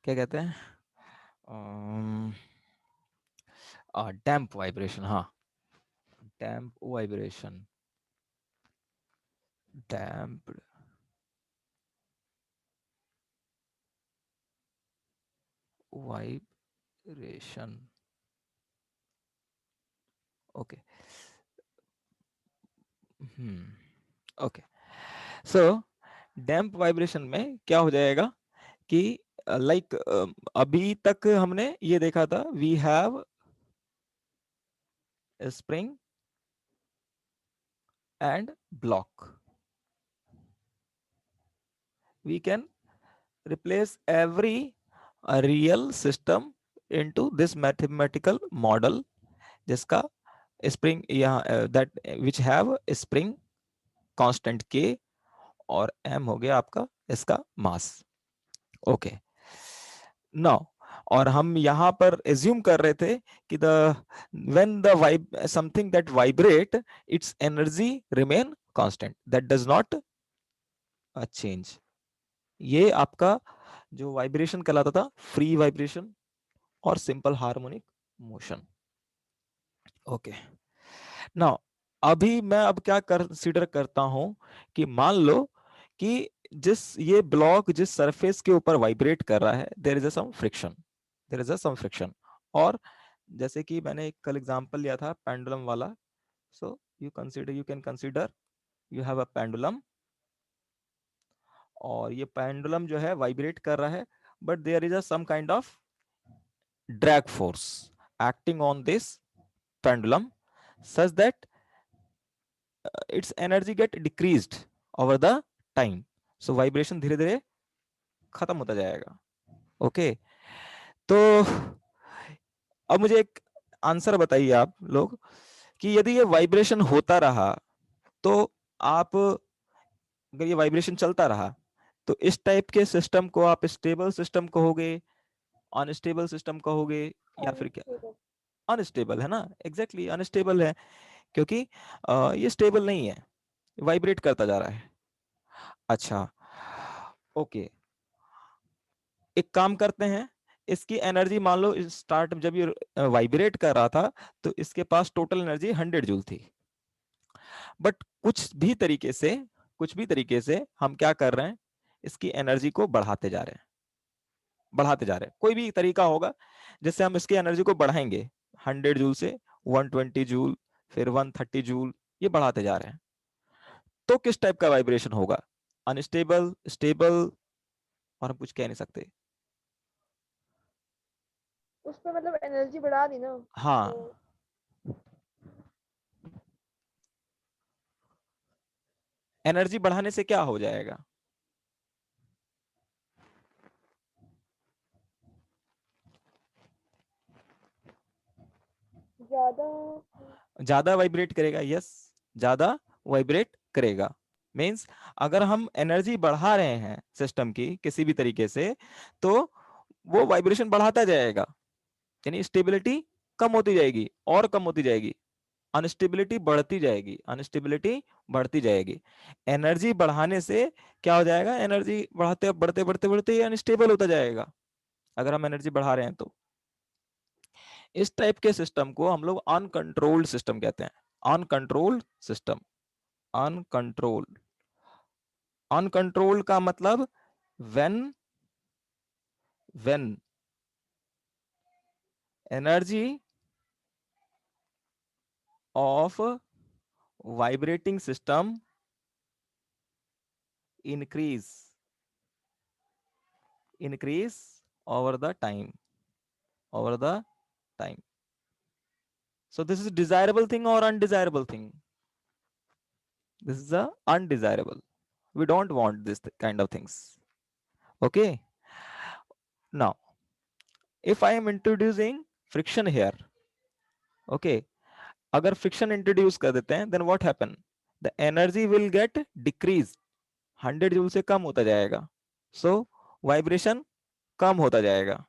क्या कहते हैं, डैम्प वाइब्रेशन, हाँ, damp vibration, damp vibration. Okay, okay. So damp vibration में क्या हो जाएगा कि लाइक अभी तक हमने ये देखा था, we have spring and block, we can replace every real system into this mathematical model जिसका स्प्रिंग यहाँ that which have spring constant के और m हो गया आपका इसका मास। ओके, नाउ, और हम यहाँ पर एज्यूम कर रहे थे कि the when the vibe something that vibrate it's energy remain constant, that does not change. ये आपका जो वाइब्रेशन कहलाता था, फ्री वाइब्रेशन और simple harmonic motion. Okay, now अभी मैं अब क्या कंसीडर करता हूं कि मान लो कि जिस ये ब्लॉक जिस सरफेस के ऊपर वाइब्रेट कर रहा है, there is a some friction, there is a some friction. और जैसे कि मैंने एक कल एग्जांपल लिया था पेंडुलम वाला, so you can consider you have a pendulum, और ये पेंडुलम जो है वाइब्रेट कर रहा है, but there is a some kind of drag force acting on this pendulum such that its energy get decreased over the time, so vibration धीरे धीरे खत्म होता जाएगा। ओके, तो अब मुझे एक आंसर बताइए आप लोग कि यदि ये वाइब्रेशन होता रहा तो आप, अगर ये वाइब्रेशन चलता रहा तो इस टाइप के सिस्टम को आप स्टेबल सिस्टम कहोगे, अनस्टेबल सिस्टम कहोगे, या फिर क्या? अनस्टेबल। अनस्टेबल है ना, एग्जैक्टली अनस्टेबल है, क्योंकि ये स्टेबल नहीं है, वाइब्रेट करता जा रहा है। अच्छा, ओके, एक काम करते हैं, इसकी एनर्जी मान लो स्टार्ट जब ये वाइब्रेट कर रहा था तो इसके पास टोटल एनर्जी 100 जूल थी, बट कुछ भी तरीके से हम क्या कर रहे हैं, इसकी एनर्जी को बढ़ाते जा रहे हैं, बढ़ाते जा रहे हैं। कोई भी तरीका होगा जिससे हम इसकी एनर्जी को बढ़ाएंगे, 100 जूल से 120 जूल, फिर 130 जूल, ये बढ़ाते जा रहे हैं। तो किस टाइप का वाइब्रेशन होगा, अनस्टेबल, स्टेबल, और हम कुछ कह नहीं सकते। उसमें मतलब एनर्जी बढ़ा दी ना हाँ, तो एनर्जी बढ़ाने से क्या हो जाएगा? ज्यादा। ज्यादा वाइब्रेट करेगा, यस, ज्यादा वाइब्रेट करेगा। मींस अगर हम एनर्जी बढ़ा रहे हैं सिस्टम की किसी भी तरीके से, तो वो वाइब्रेशन बढ़ाता जाएगा, यानी स्टेबिलिटी कम होती जाएगी और कम होती जाएगी, अनस्टेबिलिटी बढ़ती जाएगी, अनस्टेबिलिटी बढ़ती जाएगी। एनर्जी बढ़ाने से क्या हो जाएगा, एनर्जी बढ़ाते बढ़ते बढ़ते बढ़ते ये अनस्टेबल होता जाएगा, अगर हम एनर्जी बढ़ा रहे हैं तो। इस टाइप के सिस्टम को हम लोग अनकंट्रोल्ड सिस्टम कहते हैं, अनकंट्रोल्ड सिस्टम, अनकंट्रोल्ड। अनकंट्रोल्ड का मतलब when when energy of vibrating system increase increase over the time, over the time. So this is desirable thing or undesirable thing? This is a undesirable, we don't want this kind of things. Okay, now if I am introducing friction here, okay, अगर friction introduce कर देते हैं, then what happen, the energy will get decrease, 100 joule से कम होता जाएगा, so vibration कम होता जाएगा।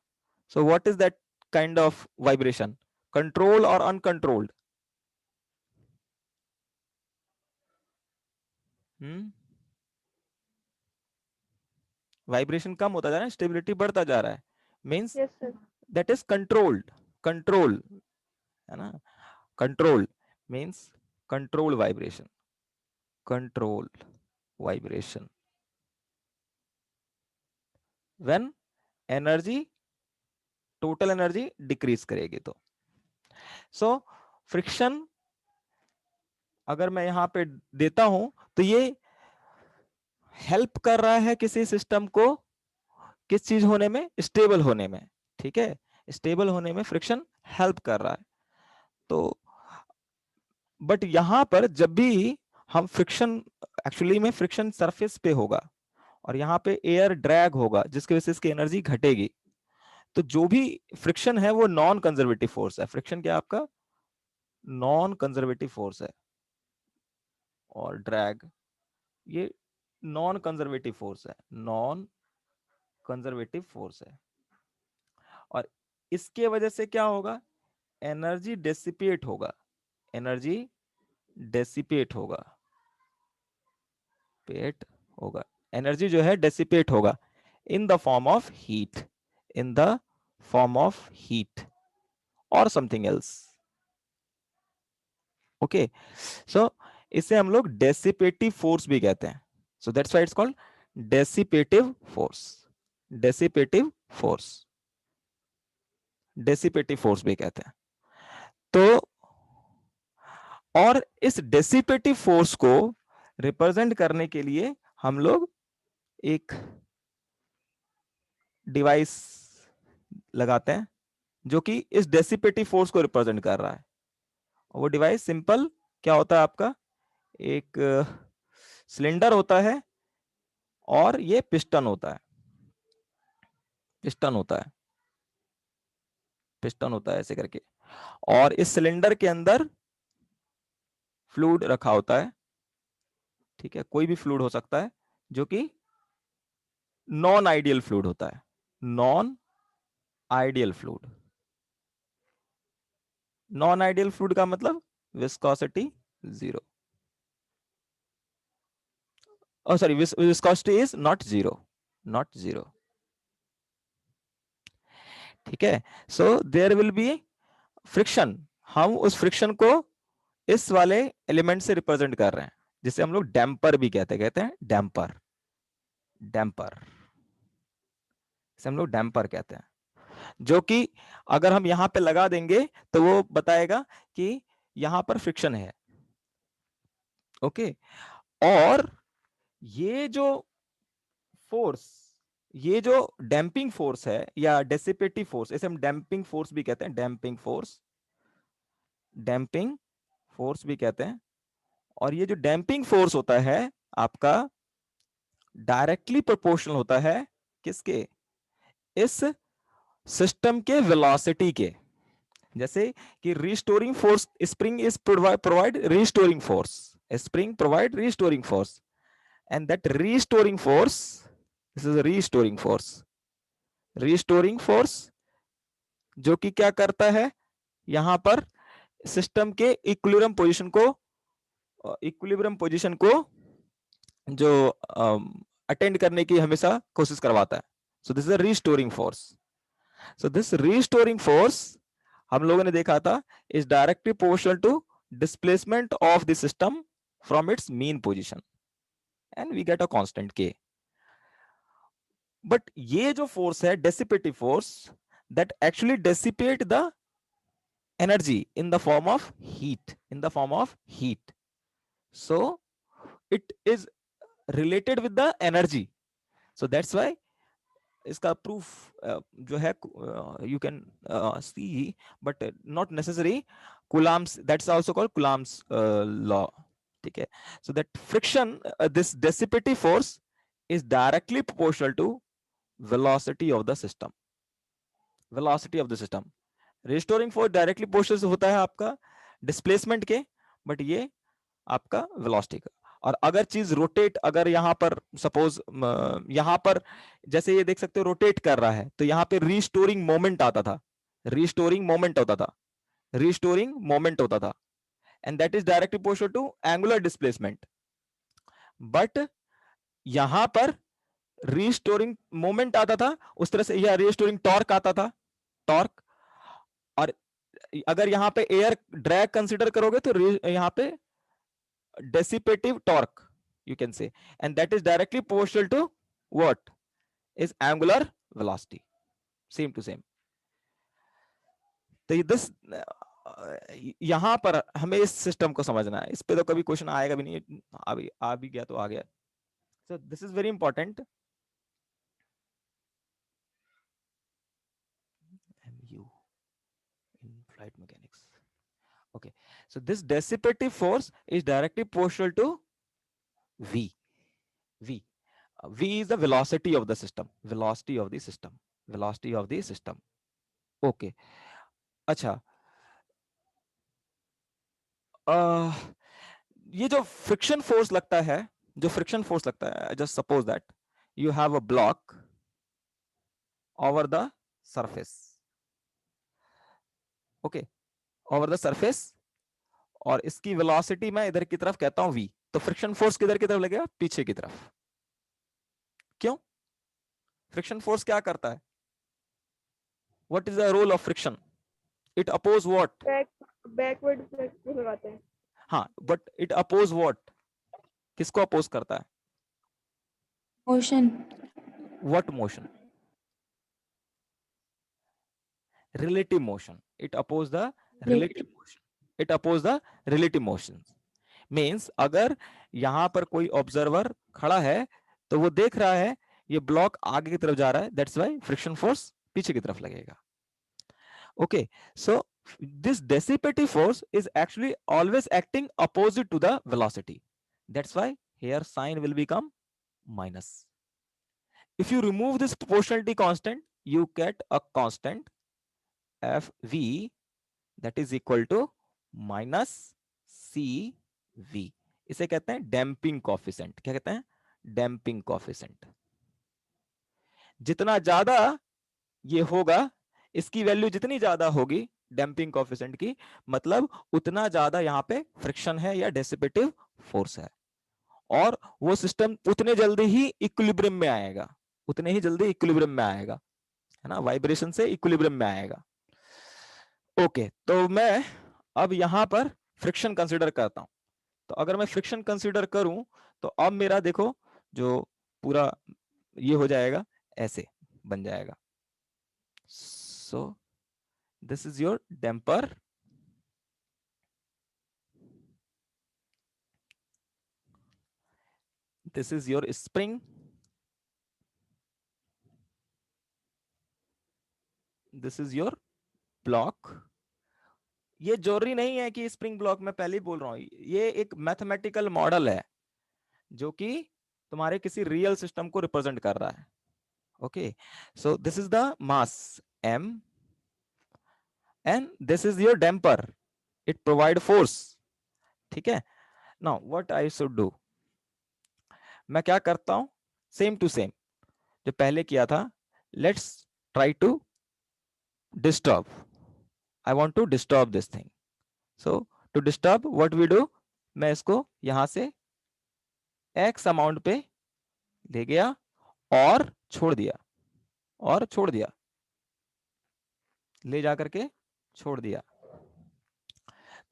So what is that kind of vibration, control और अनकंट्रोल्ड? वाइब्रेशन कम होता जा रहा है, स्टेबिलिटी बढ़ता जा रहा है, means Yes, sir. That is controlled, control है ना, control means control vibration, control vibration when energy, total energy decrease करेगी तो। सो फ्रिक्शन अगर मैं यहां पे देता हूं तो ये हेल्प कर रहा है किसी सिस्टम को किस चीज होने में, स्टेबल होने में, ठीक है, स्टेबल होने में फ्रिक्शन हेल्प कर रहा है। तो बट यहां पर जब भी हम फ्रिक्शन, एक्चुअली में फ्रिक्शन सरफेस पे होगा और यहाँ पे एयर ड्रैग होगा जिसकी वजह से इसकी एनर्जी घटेगी, तो जो भी फ्रिक्शन है वो नॉन कंजर्वेटिव फोर्स है। फ्रिक्शन क्या आपका नॉन कंजर्वेटिव फोर्स है, और ड्रैग ये नॉन कंजर्वेटिव फोर्स है, नॉन कंजर्वेटिव फोर्स है। और इसके वजह से क्या होगा, एनर्जी डेसिपेट होगा, एनर्जी डेसिपेट होगा, पेट होगा, एनर्जी जो है डेसिपेट होगा इन the form of heat, in the form of heat और समथिंग एल्स। ओके, सो इसे हम लोग डेसिपेटिव फोर्स भी कहते हैं। So that's why it's called dissipative force, dissipative force, dissipative force भी कहते हैं। तो और इस डेसिपेटिव फोर्स को रिप्रेजेंट करने के लिए हम लोग एक डिवाइस लगाते हैं जो कि इस डेसिपेटिव फोर्स को रिप्रेजेंट कर रहा है। वो डिवाइस सिंपल क्या होता है आपका, एक सिलेंडर होता है और ये पिस्टन होता है, पिस्टन होता है, पिस्टन होता है ऐसे करके, और इस सिलेंडर के अंदर फ्लूइड रखा होता है, ठीक है, कोई भी फ्लूइड हो सकता है जो कि नॉन आइडियल फ्लूइड होता है, non ideal fluid. Non ideal fluid का मतलब viscosity zero, oh sorry, viscosity is not zero, not zero, ठीक है। So there will be friction, हम उस फ्रिक्शन को इस वाले एलिमेंट से रिप्रेजेंट कर रहे हैं जिसे हम लोग डैम्पर भी कहते हैं डैम्पर, डैम्पर, इसे हम लोग डैम्पर कहते हैं, जो कि अगर हम यहां पे लगा देंगे तो वो बताएगा कि यहां पर फ्रिक्शन है। ओके, और ये जो फोर्स, ये जो डैम्पिंग फोर्स है या डेसिपेटिव फोर्स, इसे हम डैम्पिंग फोर्स भी कहते हैं, डैम्पिंग फोर्स, डैम्पिंग फोर्स भी कहते हैं। और ये जो डैम्पिंग फोर्स होता है आपका डायरेक्टली प्रोपोर्शनल होता है किसके, इस सिस्टम के वेलोसिटी के। जैसे कि restoring force, spring is provide restoring force, spring provide restoring force, and that restoring force, this is restoring force, restoring force जो कि क्या करता है यहां पर सिस्टम के इक्विलिब्रियम पोजीशन को, इक्विलिब्रियम पोजीशन को जो अटेंड करने की हमेशा कोशिश करवाता है। So this is a restoring force. So this restoring force हम लोगों ने देखा था is directly proportional to displacement of the system from its mean position and we get a constant K. But ये जो फोर्स है dissipative force, that actually dissipate the energy in the form of heat, in the form of heat, so it is related with the energy, so that's why इसका proof जो है you can see, but not necessary, Coulomb's, that's also called Coulomb's law, ठीक है। So that friction, this dissipative force is directly proportional to velocity of the system, velocity of the system. Restoring force directly proportional होता है आपका displacement के, but ये आपका velocity का। और अगर चीज रोटेट, अगर यहां पर सपोज यहां पर जैसे ये देख सकते हो रोटेट कर रहा है, तो यहां पे रीस्टोरिंग मोमेंट आता था, रीस्टोरिंग मोमेंट होता था, रीस्टोरिंग मोमेंट होता था, and that is directly proportional to angular displacement. But यहां पर रीस्टोरिंग मोमेंट आता था उस तरह से, या रीस्टोरिंग टॉर्क आता था, टॉर्क। और अगर यहाँ पे एयर ड्रैग कंसिडर करोगे तो यहाँ पे डेसिपेटिव torque you can say, and that is directly proportional to what is angular velocity, same to same. तो दिस यहां पर हमें इस सिस्टम को समझना है, इस पे तो कभी क्वेश्चन आएगा भी नहीं, अभी आ भी गया तो आ गया। सो this is very important. MU in flight mechanics. Okay, so this dissipative force is directly proportional to V. V. V is the velocity of the system, velocity of the system, velocity of the system. Okay. अच्छा, ये जो friction force लगता है, जो friction force लगता है, just suppose that you have a block over the surface, okay, over the surface, और इसकी वेलोसिटी मैं इधर की तरफ कहता हूं v, तो फ्रिक्शन फोर्स किधर की तरफ लगेगा, पीछे की तरफ। क्यों? फ्रिक्शन फोर्स क्या करता है? What is the role of friction? It oppose what? Backward लगाते हैं। हाँ, बट इट अपोज व्हाट? किसको अपोज करता है? Motion. What motion? relative motion. It oppose the relative motion. It oppose the relative motions. Means अगर यहां पर कोई ऑब्जर्वर खड़ा है तो वो देख रहा है ये ब्लॉक आगे की तरफ जा रहा है, दैट्स व्हाई फ्रिक्शन फोर्स पीछे की तरफ लगेगा। Okay, so this dissipative force is actually always acting opposite to the velocity. That's why here sign will become minus. If you remove this proportionality constant, you get a constant Fv that is equal to minus Cv. इसे कहते हैं damping coefficient. क्या कहते हैं? Damping coefficient. जितना ज्यादा ये होगा, इसकी वैल्यू जितनी ज्यादा होगी डैम्पिंग कोफिशिएंट की, मतलब उतना ज्यादा यहाँ पे फ्रिक्शन है या डिसिपेटिव फोर्स है, और वो सिस्टम उतने जल्दी ही इक्विलिब्रियम में आएगा, उतने ही जल्दी इक्विलिब्रियम में आएगा, है ना, वाइब्रेशन से इक्विलिब्रियम में आएगा। ओके, तो मैं अब यहां पर फ्रिक्शन कंसीडर करता हूं। तो अगर मैं फ्रिक्शन कंसीडर करूं तो अब मेरा देखो जो पूरा ये हो जाएगा, ऐसे बन जाएगा। So this is your damper, this is your spring, this is your block. ये जरूरी नहीं है कि स्प्रिंग ब्लॉक, मैं पहले ही बोल रहा हूं, ये एक मैथमेटिकल मॉडल है जो कि तुम्हारे किसी रियल सिस्टम को रिप्रेजेंट कर रहा है। Okay, so this is the mass m and this is your damper, it provide force। ठीक है, now what I should do, मैं क्या करता हूं, सेम टू सेम जो पहले किया था, let's try to disturb, I want to disturb this thing, so to disturb what we do, मैं इसको यहां से x अमाउंट पे ले गया और छोड़ दिया, और छोड़ दिया, ले जाकर के छोड़ दिया।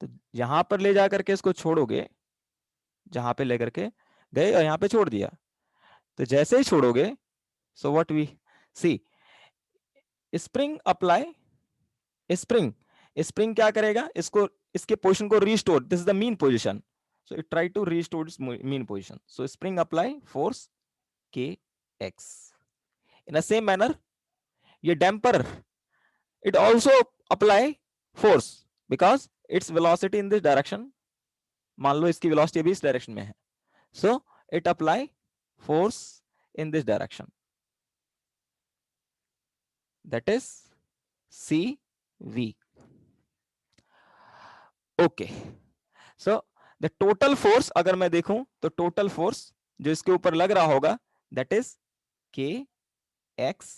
तो यहां पर ले जाकर के इसको छोड़ोगे, जहां पे लेकर के गए और यहां पे छोड़ दिया, तो जैसे ही छोड़ोगे, so what we see, spring apply, spring, spring क्या करेगा, इसको, इसके पोजीशन को restore, this is the mean position, so it try to restore its mean position, so spring apply force K X. In the same manner ये damper, it also apply force because its velocity in this direction, मान लो इसकी velocity भी इस direction में है, so it apply force in this direction, that is CV. okay, so the total force अगर मैं देखूं तो total force जो इसके ऊपर लग रहा होगा, that is kx,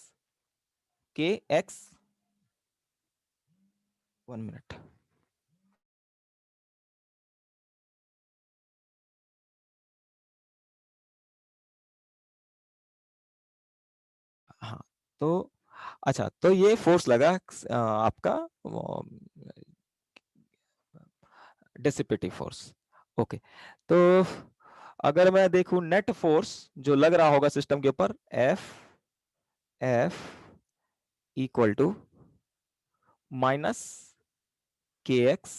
kx, 1 minute, तो अच्छा, तो ये फोर्स लगा आपका डिसिपेटिव फोर्स। ओके, तो अगर मैं देखूं नेट फोर्स जो लग रहा होगा सिस्टम के ऊपर, एफ इक्वल टू माइनस के x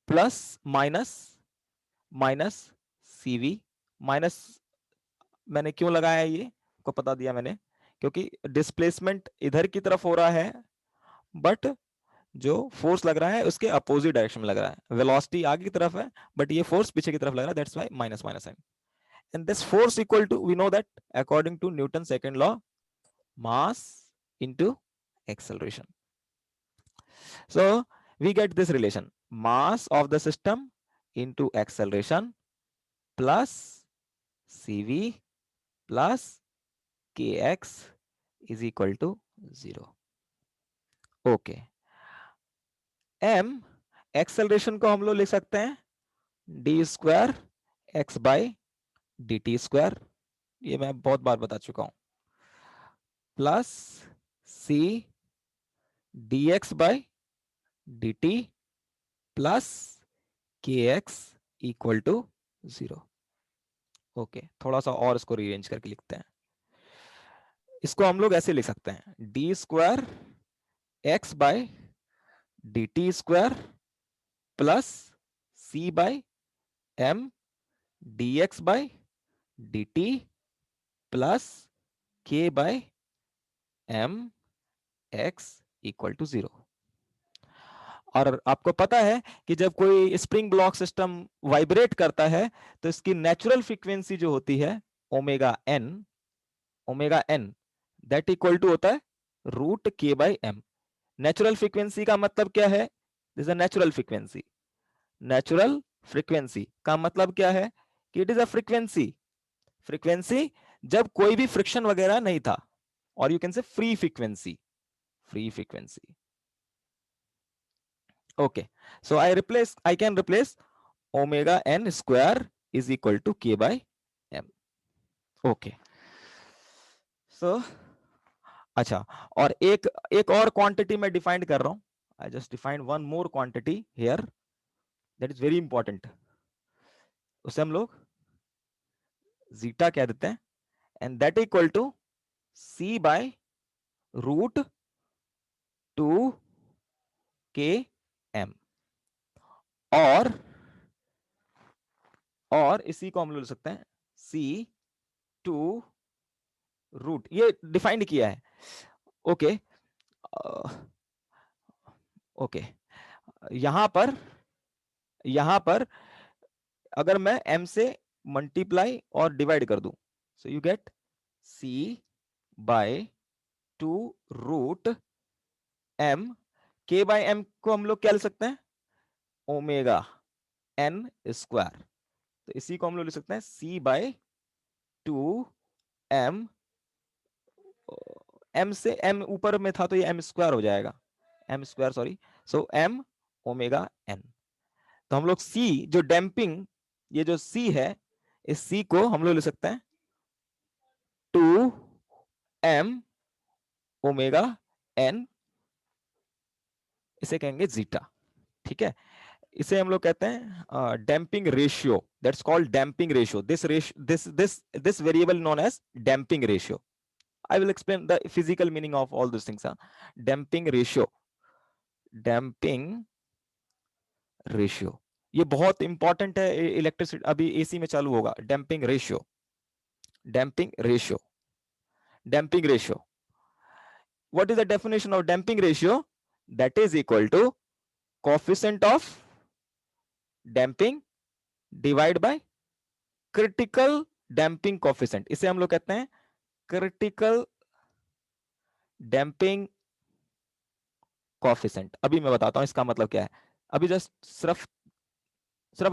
plus minus CV. Minus मैंने क्यों लगाया है ये को बता दिया मैंने, क्योंकि डिस्प्लेसमेंट इधर की तरफ हो रहा है, बट जो फोर्स लग रहा है उसके अपोजिट डायरेक्शन में लग रहा है। वेलोसिटी आगे की तरफ है, बट ये फोर्स पीछे की तरफ लग रहा है, that's why minus minus sign. And this force equal to, we know that according to Newton second law, mass into acceleration. So we get this relation, mass of the system into acceleration plus cv plus kx is equal to 0. Okay, m acceleration को हम लोग लिख सकते हैं d square x by D T square, ये मैं बहुत बार बता चुका हूं, plus c dx by D T plus के एक्स इक्वल टू 0। ओके, थोड़ा सा और इसको रीअरेंज करके लिखते हैं। इसको हम लोग ऐसे लिख सकते हैं, D square X by D T square plus C by M D X by D T plus K by M X equal to 0। और आपको पता है कि जब कोई स्प्रिंग ब्लॉक सिस्टम वाइब्रेट करता है तो इसकी नेचुरल फ्रीक्वेंसी जो होती है omega n that equal to होता है रूट के बाई एम। नेचुरल फ्रीक्वेंसी का मतलब क्या है? This a natural frequency. Natural frequency का मतलब क्या है? कि इट इज अ फ्रीक्वेंसी जब कोई भी फ्रिक्शन वगैरह नहीं था, और you can say free frequency. Okay, so I can replace omega n square is equal to k by m. Okay, so अच्छा, और एक और क्वांटिटी मैं डिफाइन कर रहा हूं। I just defined one more quantity here that is very important. उसे हम लोग जीटा कह देते हैं, and that equal to c by root 2 k m। और इसी को हम लोग लिख सकते हैं c2 रूट, ये डिफाइंड किया है। ओके, ओके, यहां पर अगर मैं m से मल्टीप्लाई और डिवाइड कर दूं, so you get c by 2 root m। k by m को हम लोग क्या लिख सकते हैं? Omega n square. तो इसी को हम लोग लिख सकते हैं c बाय 2 m। m से m ऊपर में था तो ये m स्क्वायर हो जाएगा, m स्क्वायर सॉरी, सो m ओमेगा n। तो हम लोग c जो डैम्पिंग, ये जो c है, इस c को हम लोग लिख सकते हैं 2 m ओमेगा n, इसे कहेंगे जीटा। ठीक है, इसे हम लोग कहते हैं damping ratio, that's called damping ratio. This variable known as damping ratio. I will explain the physical meaning of all these things. Damping ratio, ये बहुत इंपॉर्टेंट है इलेक्ट्रिसिटी, अभी एसी में चालू होगा। Damping ratio, what is the definition of damping ratio? That is equal to coefficient of damping divide by critical damping coefficient। इसे हम लोग कहते हैं critical damping coefficient। अभी मैं बताता हूं इसका मतलब क्या है। अभी जस्ट सिर्फ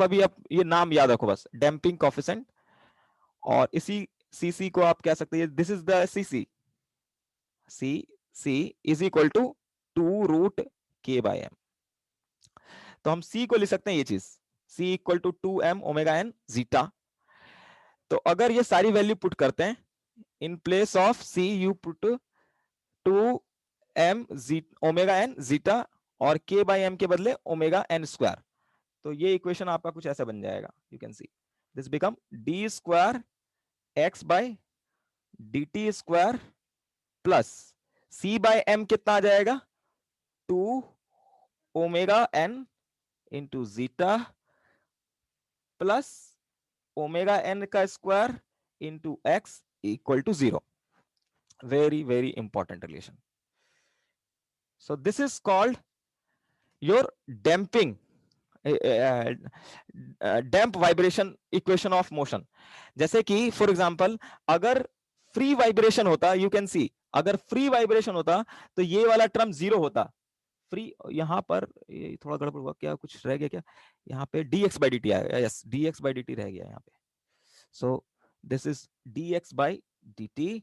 अभी आप ये नाम याद रखो बस, डैम्पिंग कोफिशिएंट। और इसी सीसी को आप कह सकते हैं, this is the C is equal to 2 root K by M. तो हम सी को लिख सकते हैं ये चीज, C equal to 2 M omega N zeta. तो अगर ये सारी वैल्यू पुट करते हैं in place of c you put 2m omega n zeta और k by m के बदले ओमेगा n स्क्वायर। तो ये इक्वेशन आपका कुछ ऐसा बन जाएगा, you can see this become d square x by dt square plus c by m कितना आ जाएगा 2 omega n into zeta plus omega n का square into x equal to 0। very very important relation. So this is called your damping damp vibration equation of motion. जैसे कि for example अगर free vibration होता, you can सी अगर free vibration होता तो ये वाला टर्म जीरो होता। फ्री यहां पर ये थोड़ा गड़बड़ हुआ, क्या कुछ रह गया क्या, यहाँ पे dx by dt आएगा, यस dx by dt रह गया यहाँ पे। So this is dx by dt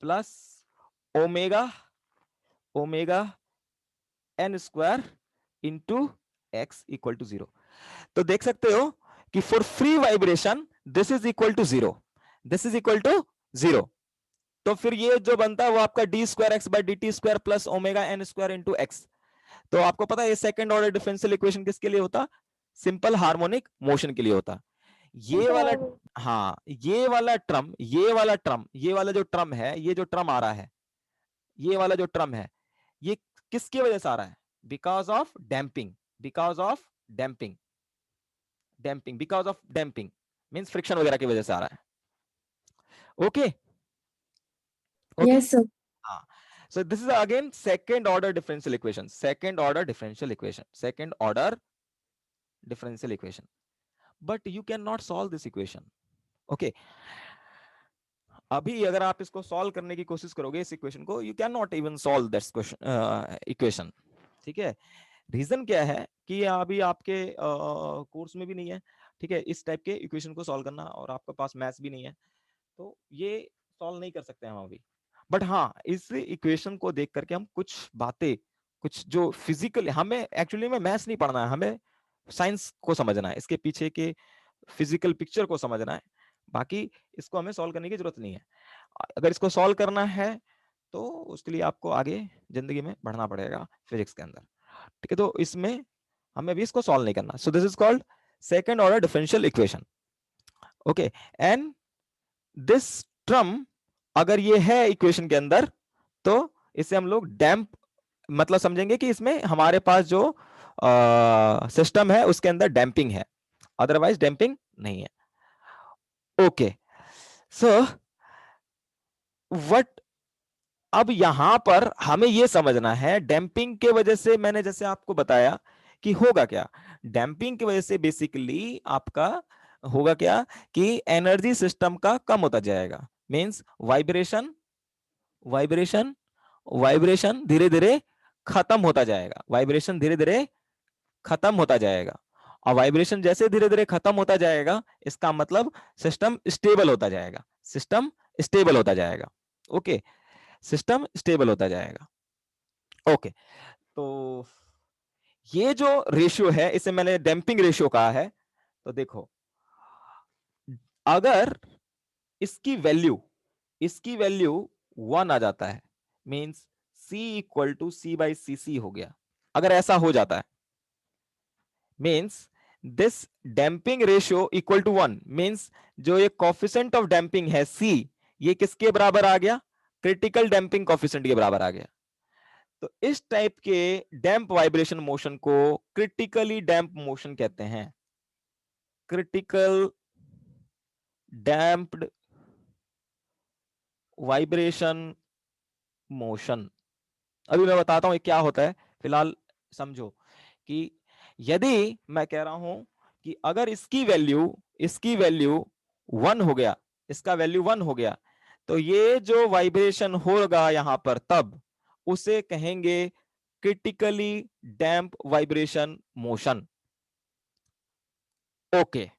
plus omega omega n square into x equal to 0। तो देख सकते हो कि for free vibration this is equal to 0, this is equal to 0। तो फिर ये जो बनता है वो आपका D square X by D T square plus omega N square into X. तो आपको पता है ये सेकंड ऑर्डर डिफरेंशियल इक्वेशन किसके लिए होता, सिंपल हार्मोनिक मोशन के लिए होता। ये वाला हाँ ये वाला ट्रम ये वाला जो ट्रम है, ये जो ट्रम आ रहा है, ये वाला जो ट्रम है ये किसकी वजह से आ रहा है, because of damping, because of damping, damping because of damping means friction वगैरह की वजह से आ रहा है। Okay Yes, sir. So this is again second order differential equation, second order differential equation, second order differential equation, but you cannot solve this equation. Okay, अभी अगर आप इसको सॉल्व करने की कोशिश करोगे इस इक्वेशन को, you can not even solve that question equation. ठीक है, रीजन क्या है कि अभी आपके कोर्स में भी नहीं है, ठीक है, इस टाइप के इक्वेशन को सॉल्व करना, और आपके पास मैथ्स भी नहीं है, तो ये सॉल्व नहीं कर सकते हम अभी। बट हाँ इस इक्वेशन को देख करके हम कुछ बातें, कुछ जो फिजिकल, हमें एक्चुअली में मैथ्स नहीं पढ़ना है, हमें साइंस को समझना है, इसके पीछे के फिजिकल पिक्चर को समझना है, बाकी इसको हमें सॉल्व करने की जरूरत नहीं है। अगर इसको सॉल्व करना है तो उसके लिए आपको आगे जिंदगी में बढ़ना पड़ेगा फिजिक्स के अंदर, ठीक है। तो इसमें हमें अभी इसको सॉल्व नहीं करना। सो this is called second order differential equation. Okay, and this term अगर ये है इक्वेशन के अंदर तो इसे हम लोग डैम्प मतलब समझेंगे कि इसमें हमारे पास जो सिस्टम है उसके अंदर डैम्पिंग है, अदरवाइज डैम्पिंग नहीं है। ओके, सो व्हाट, अब यहां पर हमें यह समझना है डैम्पिंग के वजह से, मैंने जैसे आपको बताया कि होगा क्या, डैम्पिंग की वजह से बेसिकली आपका होगा क्या कि एनर्जी सिस्टम का कम होता जाएगा, मींस वाइब्रेशन वाइब्रेशन वाइब्रेशन धीरे धीरे खत्म होता जाएगा, वाइब्रेशन धीरे धीरे खत्म होता जाएगा, और वाइब्रेशन जैसे धीरे धीरे खत्म होता जाएगा इसका मतलब सिस्टम स्टेबल होता जाएगा, सिस्टम स्टेबल होता जाएगा। ओके, सिस्टम स्टेबल होता जाएगा। ओके, तो ये जो रेशियो है इसे मैंने डैम्पिंग रेशियो कहा है। तो देखो अगर इसकी वैल्यू 1 आ जाता है, means C equal to C by C हो गया, अगर ऐसा हो जाता है means this damping ratio equal to 1, means जो ये कोफिशिएंट ऑफ डैम्पिंग है C, ये किसके बराबर आ गया, क्रिटिकल डैम्पिंग कोफिशिएंट के बराबर आ गया। तो इस टाइप के डैम्प वाइब्रेशन मोशन को क्रिटिकली डैम्प मोशन कहते हैं, क्रिटिकल डैम्प्ड वाइब्रेशन मोशन। अभी मैं बताता हूं ये क्या होता है, फिलहाल समझो कि यदि मैं कह रहा हूं कि अगर इसकी वैल्यू 1 हो गया, इसका वैल्यू 1 हो गया, तो ये जो वाइब्रेशन होगा यहां पर तब उसे कहेंगे critically damp vibration motion. Okay,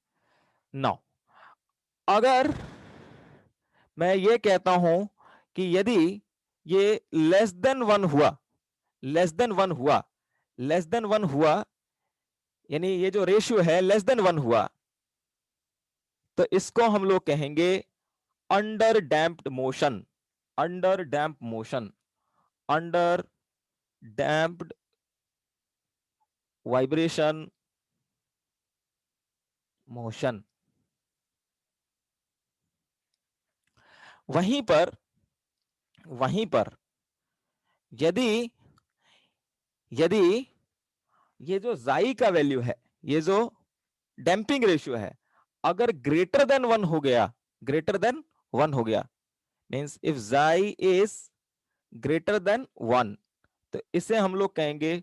now अगर मैं ये कहता हूं कि यदि ये लेस देन 1 हुआ, लेस देन 1 हुआ, लेस देन 1 हुआ, यानी ये जो रेशियो है लेस देन 1 हुआ, तो इसको हम लोग कहेंगे under damped motion, under damp motion, under damped vibration motion. वहीं पर यदि यदि ये जो जाई का वैल्यू है, ये जो डैम्पिंग रेशियो है, अगर ग्रेटर देन 1 हो गया, ग्रेटर देन 1 हो गया, मींस इफ जाई इज ग्रेटर देन 1, तो इसे हम लोग कहेंगे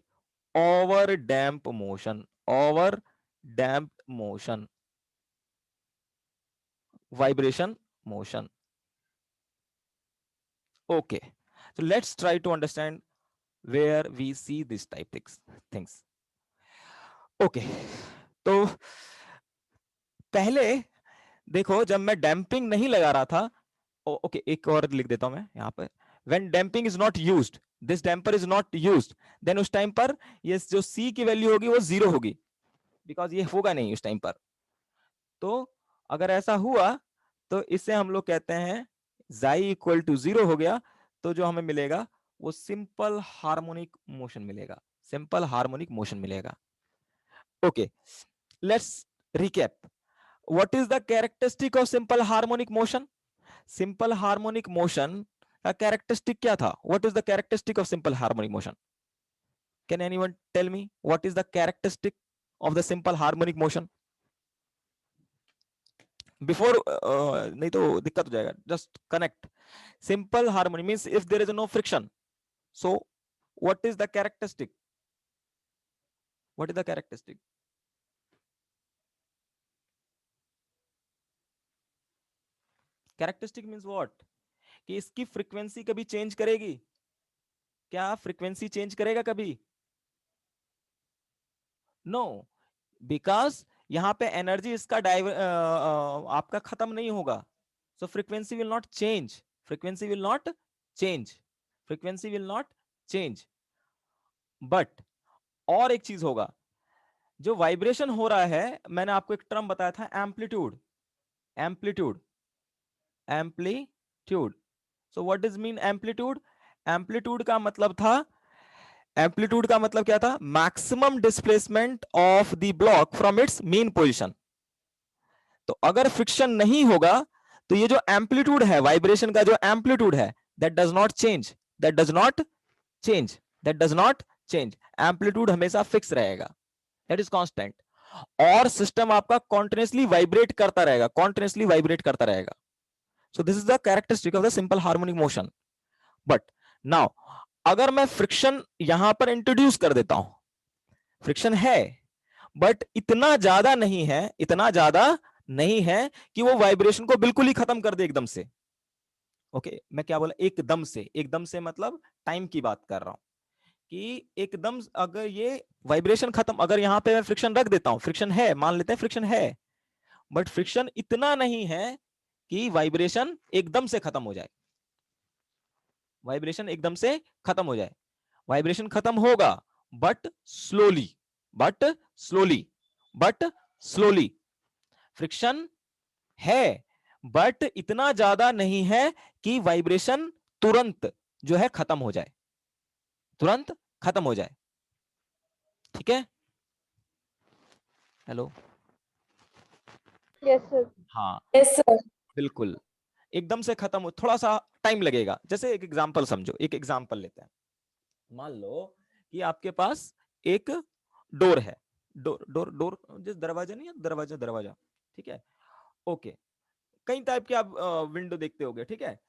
over damp motion, over damp motion, vibration motion. Okay, so let's try to understand where we see this type things. Okay, तो पहले देखो जब मैं डैम्पिंग नहीं लगा रहा था, ओके एक और लिख देता हूं मैं यहाँ पर, when damping is not used, this damper is not used, then उस टाइम पर ये जो C की वैल्यू होगी वो 0 होगी, बिकॉज ये होगा नहीं उस टाइम पर। तो अगर ऐसा हुआ तो इससे हम लोग कहते हैं जाई इक्वल टू 0 हो गया, तो जो हमें मिलेगा वो सिंपल हार्मोनिक मोशन मिलेगा, सिंपल हार्मोनिक मोशन मिलेगा। Okay, let's recap. What is the characteristic of simple harmonic motion? Simple harmonic motion का कैरेक्टरिस्टिक क्या था? What is the characteristic of simple harmonic motion? Can anyone tell me what is the characteristic of the simple harmonic motion? Before नहीं तो दिक्कत हो जाएगा, just connect. Simple harmony means if there is no friction, so what is the characteristic? What is the characteristic? Characteristic means what? कि इसकी frequency कभी change करेगी क्या? फ्रीक्वेंसी चेंज करेगा कभी? नो, बिकॉज यहां पे एनर्जी इसका आपका खत्म नहीं होगा, so frequency will not change, frequency will not change, frequency will not change. But और एक चीज होगा, जो वाइब्रेशन हो रहा है, मैंने आपको एक टर्म बताया था amplitude, amplitude, amplitude. So what does mean amplitude? Amplitude का मतलब था, एम्पलीट्यूड का मतलब क्या था? Maximum displacement of the block from its mean position. तो अगर फ्रिक्शन नहीं होगा तो ये जो एम्पलीट्यूड है, वाइब्रेशन का जो एम्पलीट्यूड है, that does not change, that does not change, that does not change. Amplitude हमेशा फिक्स रहेगा, दैट इज कांस्टेंट, और सिस्टम आपका कॉन्टिन्यूसली वाइब्रेट करता रहेगा, कॉन्टिन्यूसली वाइब्रेट करता रहेगा। सो this is the characteristic of the simple harmonic motion. But now अगर मैं फ्रिक्शन यहां पर इंट्रोड्यूस कर देता हूं, फ्रिक्शन है बट इतना ज्यादा नहीं है, इतना ज्यादा नहीं है कि वो वाइब्रेशन को बिल्कुल ही खत्म कर दे एकदम से। ओके, मैं क्या बोला? एकदम से, एकदम से मतलब टाइम की बात कर रहा हूं कि एकदम अगर ये वाइब्रेशन खत्म, अगर यहां पे मैं फ्रिक्शन रख देता हूं, फ्रिक्शन है, मान लेते हैं फ्रिक्शन है, बट फ्रिक्शन इतना नहीं है कि वाइब्रेशन एकदम से खत्म हो जाए, वाइब्रेशन एकदम से खत्म हो जाए। वाइब्रेशन खत्म होगा but slowly, but slowly, but slowly. Friction है बट इतना ज्यादा नहीं है कि वाइब्रेशन तुरंत जो है खत्म हो जाए, तुरंत खत्म हो जाए। ठीक है? हेलो? Yes sir. हाँ Yes, sir. बिल्कुल, एकदम से खत्म हो, थोड़ा सा टाइम लगेगा। जैसे एक एग्जांपल समझो, एक एग्जांपल लेते हैं। मान लो कि आपके पास एक डोर है, डोर डोर डोर जिस दरवाजा नहीं है, दरवाजा दरवाजा, ठीक है? ओके, कई टाइप के आप विंडो देखते होगे, ठीक है?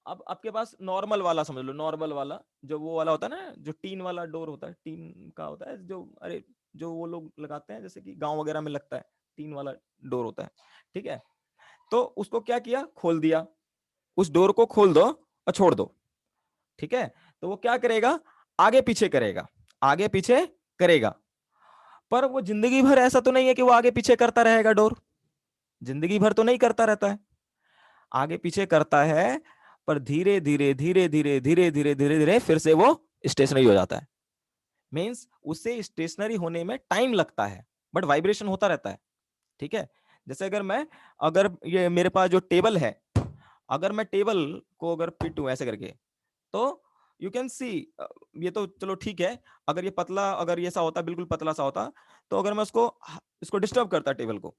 अब आपके पास नॉर्मल वाला समझ लो, नॉर्मल वाला जो वो वाला होता है ना, जो टीन वाला डोर होता है, टीन का होता है, जो अरे जो वो लोग लगाते हैं, जैसे कि गांव वगैरह में लगता है, टीन वाला डोर होता है, ठीक है? तो उसको क्या किया? खोल दिया, उस डोर को खोल दो और छोड़ दो, ठीक है? तो वो क्या करेगा? आगे पीछे करेगा, आगे पीछे करेगा। पर वो जिंदगी भर ऐसा तो नहीं है कि वो आगे पीछे करता रहेगा डोर, जिंदगी भर तो नहीं करता रहता है, आगे पीछे करता है, पर धीरे धीरे धीरे धीरे धीरे धीरे धीरे धीरे फिर से वो स्टेशनरी हो जाता है। मींस उससे स्टेशनरी होने में टाइम लगता है, बट वाइब्रेशन होता रहता है, ठीक है? जैसे अगर ये मेरे पास जो टेबल है, अगर मैं टेबल को अगर पिटूं ऐसे करके, तो यू कैन सी, ये तो चलो ठीक है, अगर ये पतला, अगर ये ऐसा होता, बिल्कुल पतला सा होता, तो अगर मैं इसको डिस्टर्ब करता टेबल को,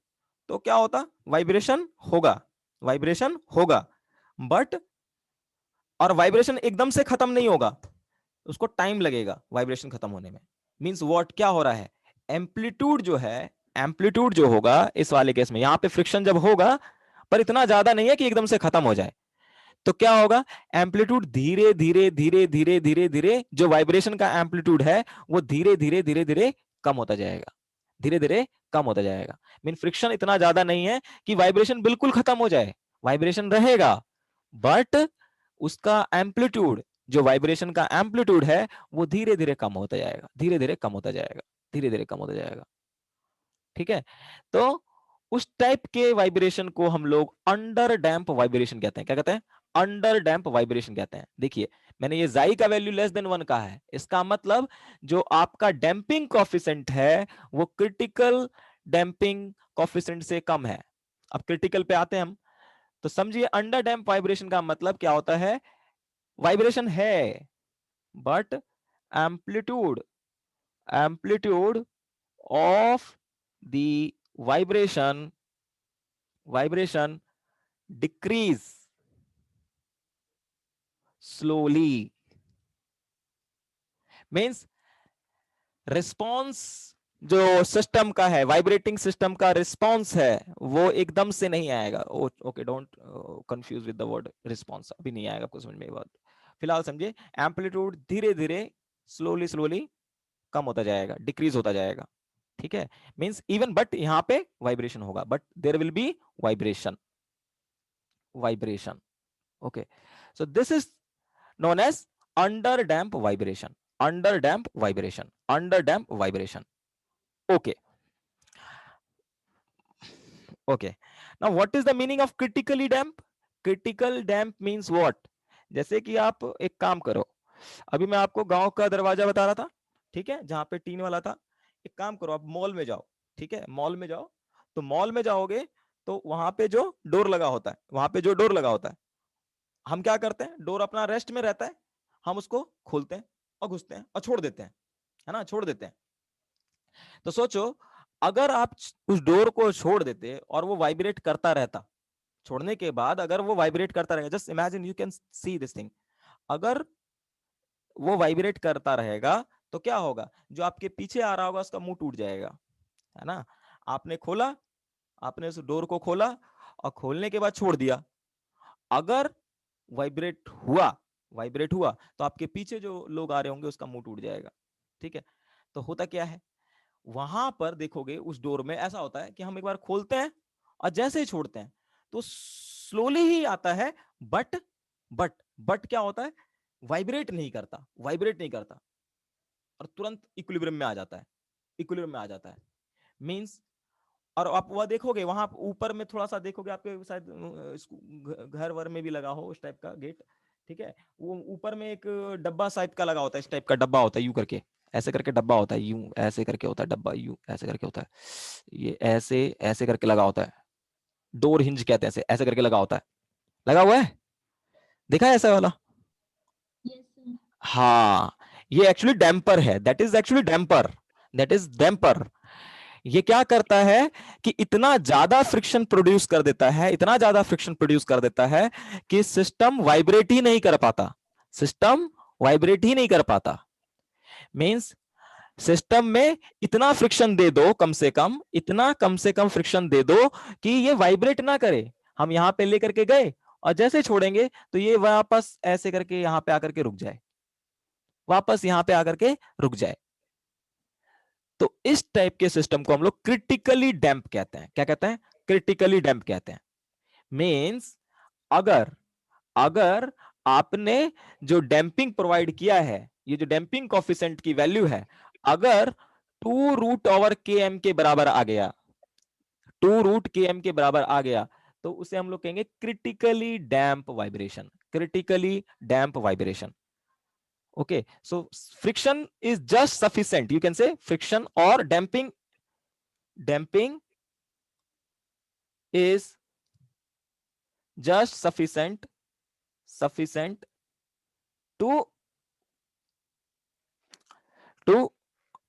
तो क्या होता, वाइब्रेशन होगा, वाइब्रेशन होगा, बट, और वाइब्रेशन एकदम से खत्म नहीं होगा, उसको टाइम लगेगा वाइब्रेशन खत्म होने में। मींस व्हाट, क्या हो रहा है, एम्पलीट्यूड जो है, एम्पलीट्यूड जो होगा इस वाले केस में, यहां पे फ्रिक्शन जब होगा, पर इतना ज्यादा नहीं है कि एकदम से खत्म हो जाए, तो क्या होगा, एम्पलीट्यूड धीरे धीरे धीरे धीरे धीरे धीरे, जो वाइब्रेशन का एम्पलीट्यूड है वो धीरे धीरे धीरे धीरे कम होता जाएगा, धीरे धीरे कम होता जाएगा। मीन फ्रिक्शन इतना ज्यादा नहीं है कि वाइब्रेशन बिल्कुल खत्म हो जाए, वाइब्रेशन रहेगा, बट उसका एम्पलीट्यूड, जो वाइब्रेशन का एम्पलीट्यूड है वो धीरे धीरे कम होता जाएगा, धीरे धीरे कम होता जाएगा, धीरे धीरे कम होता जाएगा। ठीक है, तो उस टाइप के वाइब्रेशन को हम लोग अंडर डैम्प वाइब्रेशन कहते हैं। क्या कहते हैं, अंडर डैम्प वाइब्रेशन कहते हैं। देखिए, मैंने ये जाई का वैल्यू लेस देन 1 कहा है, इसका मतलब जो आपका डैम्पिंग कॉफिशेंट है वो क्रिटिकल डैम्पिंग कॉफिशेंट से कम है। अब क्रिटिकल पे आते हैं हम, तो समझिए अंडर डैम्प वाइब्रेशन का मतलब क्या होता है, वाइब्रेशन है but amplitude, amplitude of the vibration decrease slowly, means response जो सिस्टम का है, वाइब्रेटिंग सिस्टम का रिस्पॉन्स है वो एकदम से नहीं आएगा। Okay, don't confuse with the word response, अभी नहीं आएगा आपको समझ में ये बात, फिलहाल समझिए, एम्पलीट्यूड धीरे धीरे स्लोली स्लोली कम होता जाएगा, डिक्रीज होता जाएगा। ठीक है, मींस इवन, बट यहां पे वाइब्रेशन होगा, but there will be vibration, vibration. Okay, so this is known as under damp vibration, under damp vibration, under damp vibration. Okay, okay, now what is the meaning of critically damp? Critical damp means what? जैसे कि आप एक काम करो, अभी मैं आपको गांव का दरवाजा बता रहा था, ठीक है, जहां पे टीन वाला था। एक काम करो, आप मॉल में जाओ, ठीक है, मॉल में जाओ, तो मॉल में जाओगे तो वहां पे जो डोर लगा होता है, वहां पे जो डोर लगा होता है, हम क्या करते हैं, डोर अपना रेस्ट में रहता है, हम उसको खोलते हैं और घुसते हैं और छोड़ देते हैं, है ना, छोड़ देते हैं। तो सोचो, अगर आप उस डोर को छोड़ देते और वो वाइब्रेट करता रहता, छोड़ने के बाद अगर वो वाइब्रेट करता रहेगा, just imagine, you can see this thing, अगर वो वाइब्रेट करता रहेगा तो क्या होगा, जो आपके पीछे आ रहा होगा उसका मुंह टूट जाएगा, है ना। आपने खोला, आपने उस डोर को खोला और खोलने के बाद छोड़ दिया, अगर वाइब्रेट हुआ, वाइब्रेट हुआ तो आपके पीछे जो लोग आ रहे होंगे उसका मुंह टूट जाएगा। ठीक है, तो होता क्या है, वहां पर देखोगे उस डोर में ऐसा होता है कि हम एक बार खोलते हैं और जैसे ही छोड़ते हैं तो स्लोली ही आता है, बट बट क्या होता है, वाइब्रेट नहीं करता, वाइब्रेट नहीं करता, और तुरंत इक्विलिब्रियम में आ जाता है, इक्विलिब्रियम में आ जाता है। मींस, और आप वह देखोगे वहां ऊपर में थोड़ा सा देखोगे, आपके शायद घर वर में भी लगा हो उस टाइप का गेट, ठीक है, वो ऊपर में एक डब्बा टाइप का लगा होता है, इस टाइप का डब्बा होता है, यू करके, ऐसे करके डब्बा होता है, यूं ऐसे करके होता है डब्बा, यूं ऐसे करके होता है, ये ऐसे ऐसे करके लगा होता है, डोर हिंज कहते हैं, ऐसे ऐसे करके लगा होता है, लगा हुआ है, देखा है ऐसा वाला। हाँ, ये एक्चुअली डैम्पर है, that is actually damper, that is damper. ये क्या करता है कि इतना ज्यादा फ्रिक्शन प्रोड्यूस कर देता है, इतना ज्यादा फ्रिक्शन प्रोड्यूस कर देता है कि सिस्टम वाइब्रेट ही नहीं कर पाता, सिस्टम वाइब्रेट ही नहीं कर पाता। मींस सिस्टम में इतना फ्रिक्शन दे दो, कम से कम इतना, कम से कम फ्रिक्शन दे दो कि ये वाइब्रेट ना करे। हम यहां पे लेकर के गए और जैसे छोड़ेंगे तो ये वापस ऐसे करके यहां पे आकर के रुक जाए, वापस यहां पे आकर के रुक जाए। तो इस टाइप के सिस्टम को हम लोग क्रिटिकली डैम्प कहते हैं। क्या कहते हैं, क्रिटिकली डैम्प कहते हैं। मींस अगर अगर आपने जो डैम्पिंग प्रोवाइड किया है, ये जो डैम्पिंग कॉफिशेंट की वैल्यू है, अगर 2√के एम के बराबर आ गया, 2√के एम के बराबर आ गया, तो उसे हम लोग कहेंगे critically damp vibration, critically damp vibration. Okay, so friction is just sufficient. You can say friction or damping. Damping is just sufficient to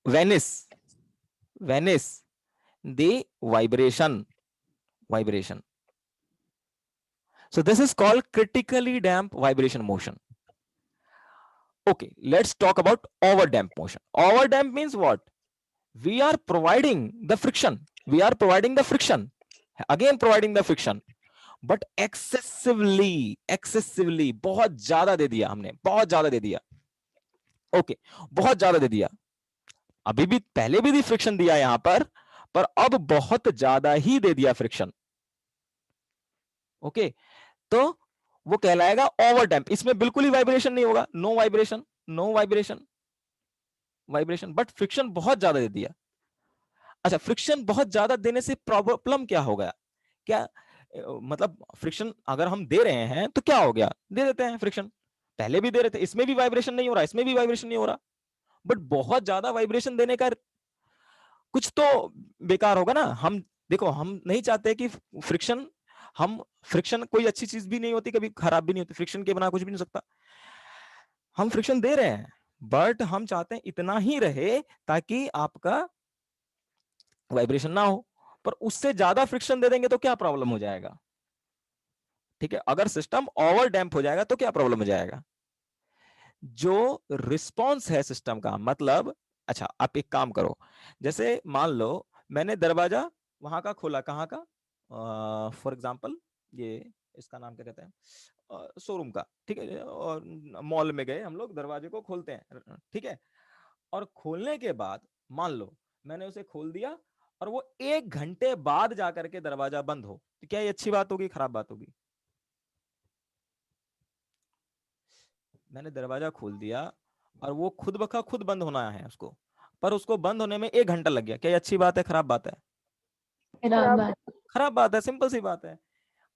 vanish the vibration. So this is called critically damped vibration motion. Okay, let's talk about overdamp motion. Overdamp means what? We are providing the friction. Again providing the friction, but excessively, बहुत ज्यादा दे दिया हमने, बहुत ज्यादा दे दिया. Okay, बहुत ज्यादा दे दिया. अभी भी पहले भी फ्रिक्शन दिया यहां पर अब बहुत ज्यादा ही दे दिया फ्रिक्शन. ओके, तो वो कहलाएगा ओवर डैम्प. इसमें बिल्कुल ही वाइब्रेशन नहीं होगा, नो वाइब्रेशन, बट फ्रिक्शन बहुत ज्यादा दे दिया. अच्छा, फ्रिक्शन बहुत ज्यादा देने से प्रॉब्लम क्या हो गया? क्या मतलब फ्रिक्शन अगर हम दे रहे हैं तो क्या हो गया? दे देते हैं फ्रिक्शन, पहले भी दे रहे थे, इसमें भी वाइब्रेशन नहीं हो रहा, इसमें भी वाइब्रेशन नहीं हो रहा, बट बहुत ज्यादा वाइब्रेशन देने का कुछ तो बेकार होगा ना. हम देखो, हम नहीं चाहते कि फ्रिक्शन कोई अच्छी चीज भी नहीं होती, कभी खराब भी नहीं होती, फ्रिक्शन के बिना कुछ भी नहीं हो सकता. हम फ्रिक्शन दे रहे हैं, बट हम चाहते हैं इतना ही रहे ताकि आपका वाइब्रेशन ना हो. पर उससे ज्यादा फ्रिक्शन दे देंगे तो क्या प्रॉब्लम हो जाएगा? ठीक है, अगर सिस्टम ओवर डैम्प हो जाएगा तो क्या प्रॉब्लम हो जाएगा? जो रिस्पॉन्स है सिस्टम का, मतलब अच्छा आप एक काम करो, जैसे मान लो मैंने दरवाजा वहां का खोला, कहाँ का, फॉर एग्जांपल ये इसका नाम क्या कहते हैं, शोरूम का, ठीक है, और मॉल में गए हम लोग, दरवाजे को खोलते हैं, ठीक है, और खोलने के बाद मान लो मैंने उसे खोल दिया और वो 1 घंटे बाद जाकर के दरवाजा बंद हो, तो क्या ये अच्छी बात होगी, खराब बात होगी? मैंने दरवाजा खोल दिया और वो खुद ब खुद बंद होना है उसको, पर उसको बंद होने में 1 घंटा लग गया, क्या ये अच्छी बात है, खराब बात है? खराब बात. खराब बात है, सिंपल सी बात है.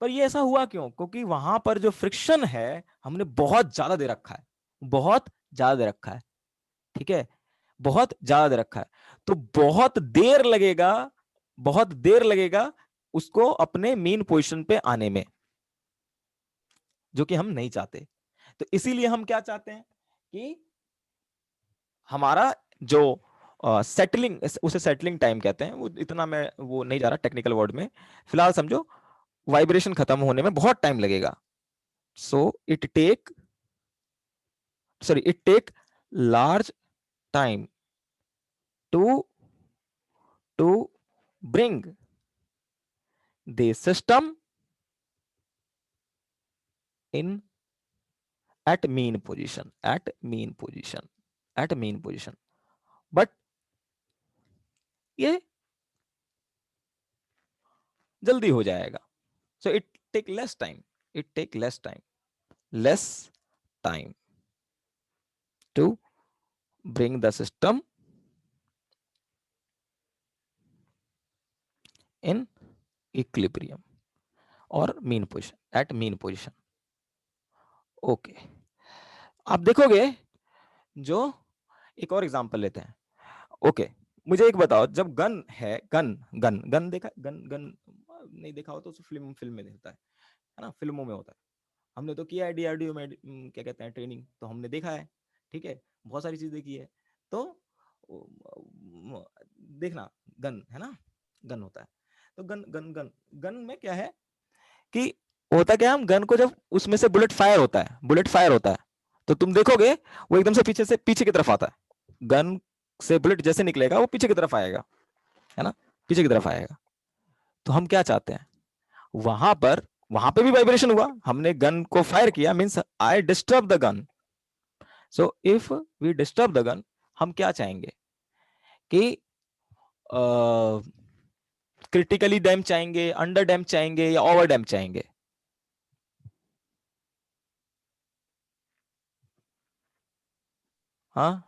पर ये ऐसा हुआ क्यों? क्योंकि वहां पर जो फ्रिक्शन है हमने बहुत ज्यादा दे रखा है, बहुत ज्यादा दे रखा है, ठीक है, बहुत ज्यादा दे रखा है. तो बहुत देर लगेगा उसको अपने मीन पोजीशन पे आने में, जो कि हम नहीं चाहते. तो इसीलिए हम क्या चाहते हैं कि हमारा जो सेटलिंग, उसे सेटलिंग टाइम कहते हैं, वो इतना मैं वो नहीं जा रहा टेक्निकल वर्ड में, फिलहाल समझो वाइब्रेशन खत्म होने में बहुत टाइम लगेगा. So it take large time to bring the system in at mean position, but ये जल्दी हो जाएगा. So it take less time to bring the system in equilibrium or mean position, at mean position. Okay, आप देखोगे, जो एक और example लेते हैं. ओके, मुझे एक बताओ, जब गन है, गन देखा, गन नहीं देखा हो तो फिल्म में देखता है ना, फिल्मों में होता है. हमने तो किया है डीआरडीओ में, क्या कहते हैं, ट्रेनिंग, तो हमने देखा है, ठीक है, बहुत सारी चीज देखी है. तो देखना, गन है ना, गन होता है. तो गन में क्या है कि होता क्या, हम गन को जब उसमें से बुलेट फायर होता है, तो तुम देखोगे वो एकदम से पीछे की तरफ आता है. गन से बुलेट जैसे निकलेगा वो पीछे की तरफ आएगा, है ना, पीछे की तरफ आएगा. तो हम क्या चाहते हैं, वहां पे भी वाइब्रेशन हुआ, हमने गन को फायर किया, means I disturb the gun. So if we disturb the gun, हम क्या चाहेंगे कि क्रिटिकली डैम चाहेंगे, अंडर डैम चाहेंगे, या ओवर डैम चाहेंगे? हाँ,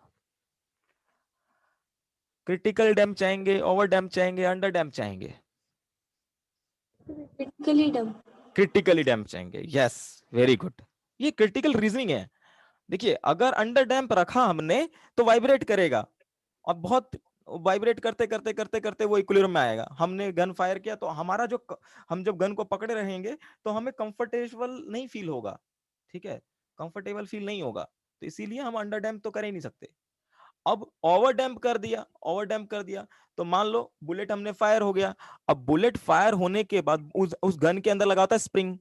क्रिटिकल डैम चाहेंगे, ओवर डैम चाहेंगे, अंडर डैम चाहेंगे? क्रिटिकली डैम चाहेंगे. Yes, very good. ये क्रिटिकल रीजनिंग है. देखिए, अगर अंडर डैम्प रखा हमने तो वाइब्रेट करेगा और बहुत वाइब्रेट करते करते करते करते वो इक्विलिब्रियम में आएगा। हमने गन फायर किया तो हमारा जो हम जब गन को पकड़े रहेंगे तो हमें कंफर्टेबल नहीं फील होगा, ठीक है, कंफर्टेबल फील नहीं होगा, तो इसीलिए हम अंडर डैम्प तो कर ही नहीं सकते। अब ओवर डैम्प कर दिया, ओवर डैम्प कर दिया तो मान लो बुलेट हमने फायर हो गया। अब बुलेट फायर होने के बाद उस गन के अंदर लगा होता है स्प्रिंग,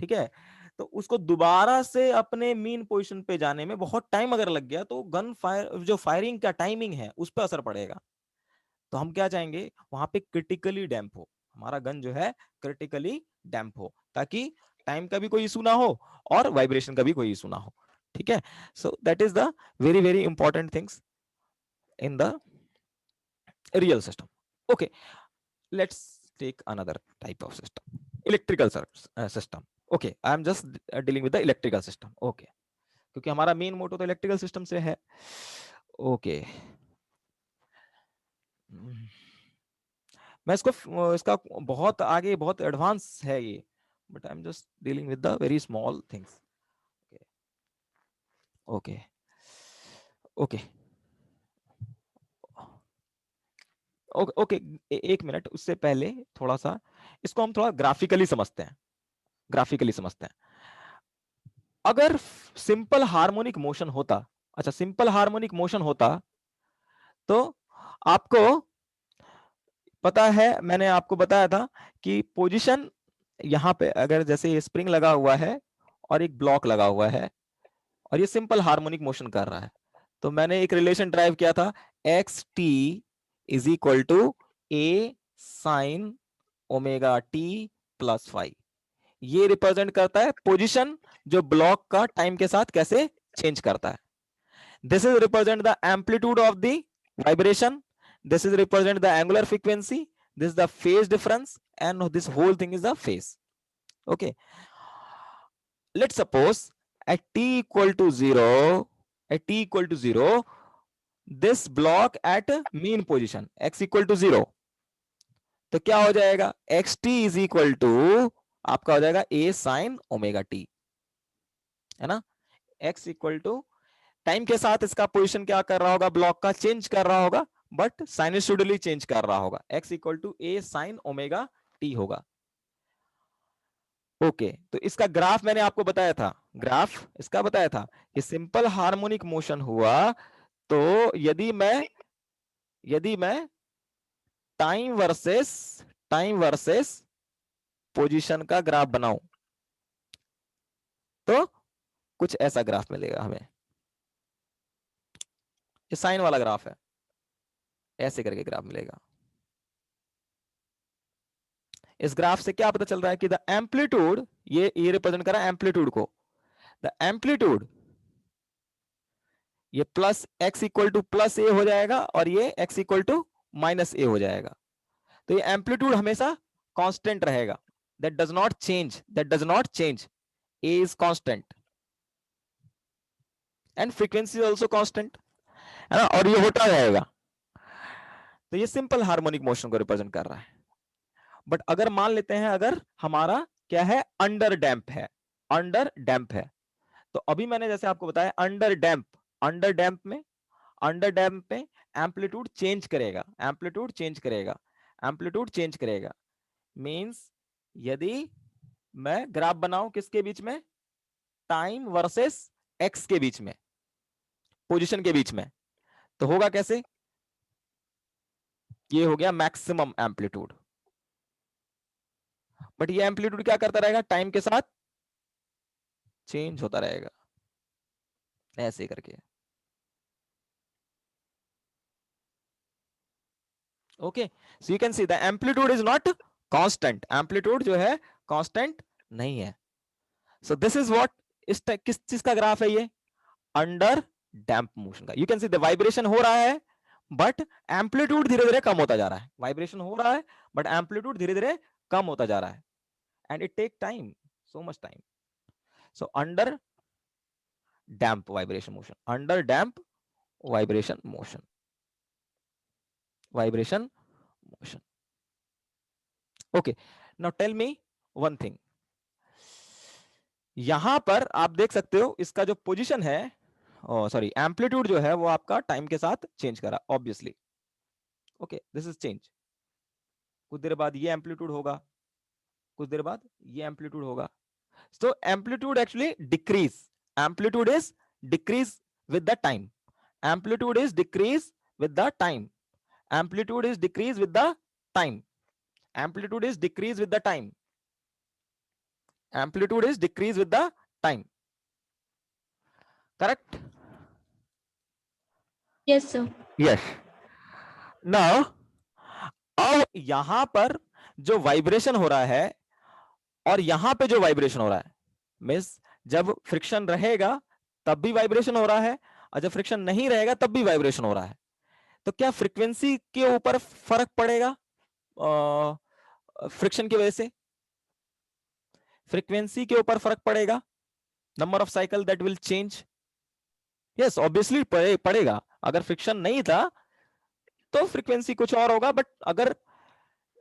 ठीक है, तो उसको दोबारा से अपने मीन पोजीशन पे जाने में बहुत टाइम अगर लग गया तो गन फायर जो फायरिंग का टाइमिंग है उस पर असर पड़ेगा। तो हम क्या चाहेंगे, वहां पे क्रिटिकली डैम्प हो, हमारा गन जो है क्रिटिकली डैम्प हो, ताकि टाइम का भी कोई इशू ना हो और वाइब्रेशन का भी कोई इशू ना हो, ठीक है। So that is the very very important things in the real system. Okay, let's take another type of system, electrical system. Okay, I am just dealing with the electrical system. Okay, क्योंकि हमारा main motto तो electrical system से है। Okay, मैं इसका बहुत आगे बहुत एडवांस है ये, but I am just dealing with the very small things. Okay okay okay okay, एक मिनट, उससे पहले थोड़ा सा इसको हम थोड़ा ग्राफिकली समझते हैं, ग्राफिकली समझते हैं। अगर सिंपल हार्मोनिक मोशन होता, अच्छा सिंपल हार्मोनिक मोशन होता तो आपको पता है, मैंने आपको बताया था कि पोजीशन यहां पे अगर जैसे ये स्प्रिंग लगा हुआ है और एक ब्लॉक लगा हुआ है और ये सिंपल हार्मोनिक मोशन कर रहा है, तो मैंने एक रिलेशन ड्राइव किया था, X T is equal to A sine omega T plus five. ये रिप्रेजेंट करता है पोजीशन जो ब्लॉक का टाइम के साथ कैसे चेंज करता है। This is represent the amplitude of the vibration, this is represent the angular frequency, this is the phase difference and this whole thing is the phase. Okay, let's suppose at t equal to 0, at t equal to 0, this block at mean position x equal to 0, तो क्या हो जाएगा, X T is equal to आपका हो जाएगा a sin omega T, है ना। x equal to time के साथ इसका पोजीशन क्या कर रहा होगा, ब्लॉक का चेंज कर रहा होगा, बट साइनसोइडली चेंज कर रहा होगा, x equal to a sin omega T होगा। ओके, तो इसका ग्राफ मैंने आपको बताया था, ग्राफ इसका बताया था, ये सिंपल हार्मोनिक मोशन हुआ तो यदि मैं टाइम वर्सेस पोजीशन का ग्राफ बनाऊं तो कुछ ऐसा ग्राफ मिलेगा हमें, ये साइन वाला ग्राफ है, ऐसे करके ग्राफ मिलेगा। इस ग्राफ से क्या पता चल रहा है कि द एम्पलीट्यूड, ये रिप्रेजेंट कर रहा है एम्पलीट्यूड को, द एम्पलीट्यूड ये plus X equal to plus A हो जाएगा और ये X equal to minus A हो जाएगा। तो ये एम्पलीट्यूड हमेशा कांस्टेंट रहेगा, that does not change, A is constant and frequency is also constant, है ना, और ये होता रहेगा। तो ये सिंपल हार्मोनिक मोशन को रिप्रेजेंट कर रहा है। बट अगर मान लेते हैं अगर हमारा क्या है, अंडर डैम्प है, तो अभी मैंने जैसे आपको बताया अंडर डैम्प में एम्पलीट्यूड चेंज करेगा, मींस यदि मैं ग्राफ बनाऊं किसके बीच में, टाइम वर्सेस एक्स के बीच में, पोजीशन के बीच में, तो होगा कैसे, ये हो गया मैक्सिमम एम्पलीट्यूड, बट ये एम्पलीट्यूड क्या करता रहेगा, टाइम के साथ चेंज होता रहेगा, ऐसे करके। Okay, so you can see the amplitude is not constant, amplitude जो है कांस्टेंट नहीं है। सो दिस इज व्हाट, किस चीज का ग्राफ है ये, अंडर डैम्प मोशन का। You can see the vibration हो रहा है बट एम्पलीट्यूड धीरे धीरे कम होता जा रहा है, वाइब्रेशन हो रहा है बट एम्पलीट्यूड धीरे धीरे कम होता जा रहा है, and it take time, so much time. So under damp vibration motion, under damp vibration motion, okay. Now tell me one thing, यहां पर आप देख सकते हो इसका जो पोजीशन है, सॉरी एम्पलीट्यूड जो है वो आपका टाइम के साथ चेंज कर रहा है obviously, okay, this is change. कुछ देर बाद ये एम्पलीट्यूड होगा, कुछ देर बाद ये एम्पलीट्यूड होगा। So amplitude actually decrease, amplitude is decrease with the time, amplitude is decrease with the time, amplitude is decrease with the time, amplitude is decrease with the time, amplitude is decrease with the time. Correct? Yes, sir. Yes. Now अब यहां पर जो vibration हो रहा है और यहां पे जो वाइब्रेशन हो रहा है, मीन्स जब फ्रिक्शन रहेगा तब भी वाइब्रेशन हो रहा है, और जब फ्रिक्शन नहीं रहेगा तब भी वाइब्रेशन हो रहा है। तो क्या फ्रीक्वेंसी के ऊपर फर्क पड़ेगा फ्रिक्शन की वजह से? फ्रीक्वेंसी के ऊपर फर्क पड़ेगा, number of cycle that will change. Yes, obviously पड़ेगा। अगर फ्रिक्शन नहीं था तो फ्रीक्वेंसी कुछ और होगा, बट अगर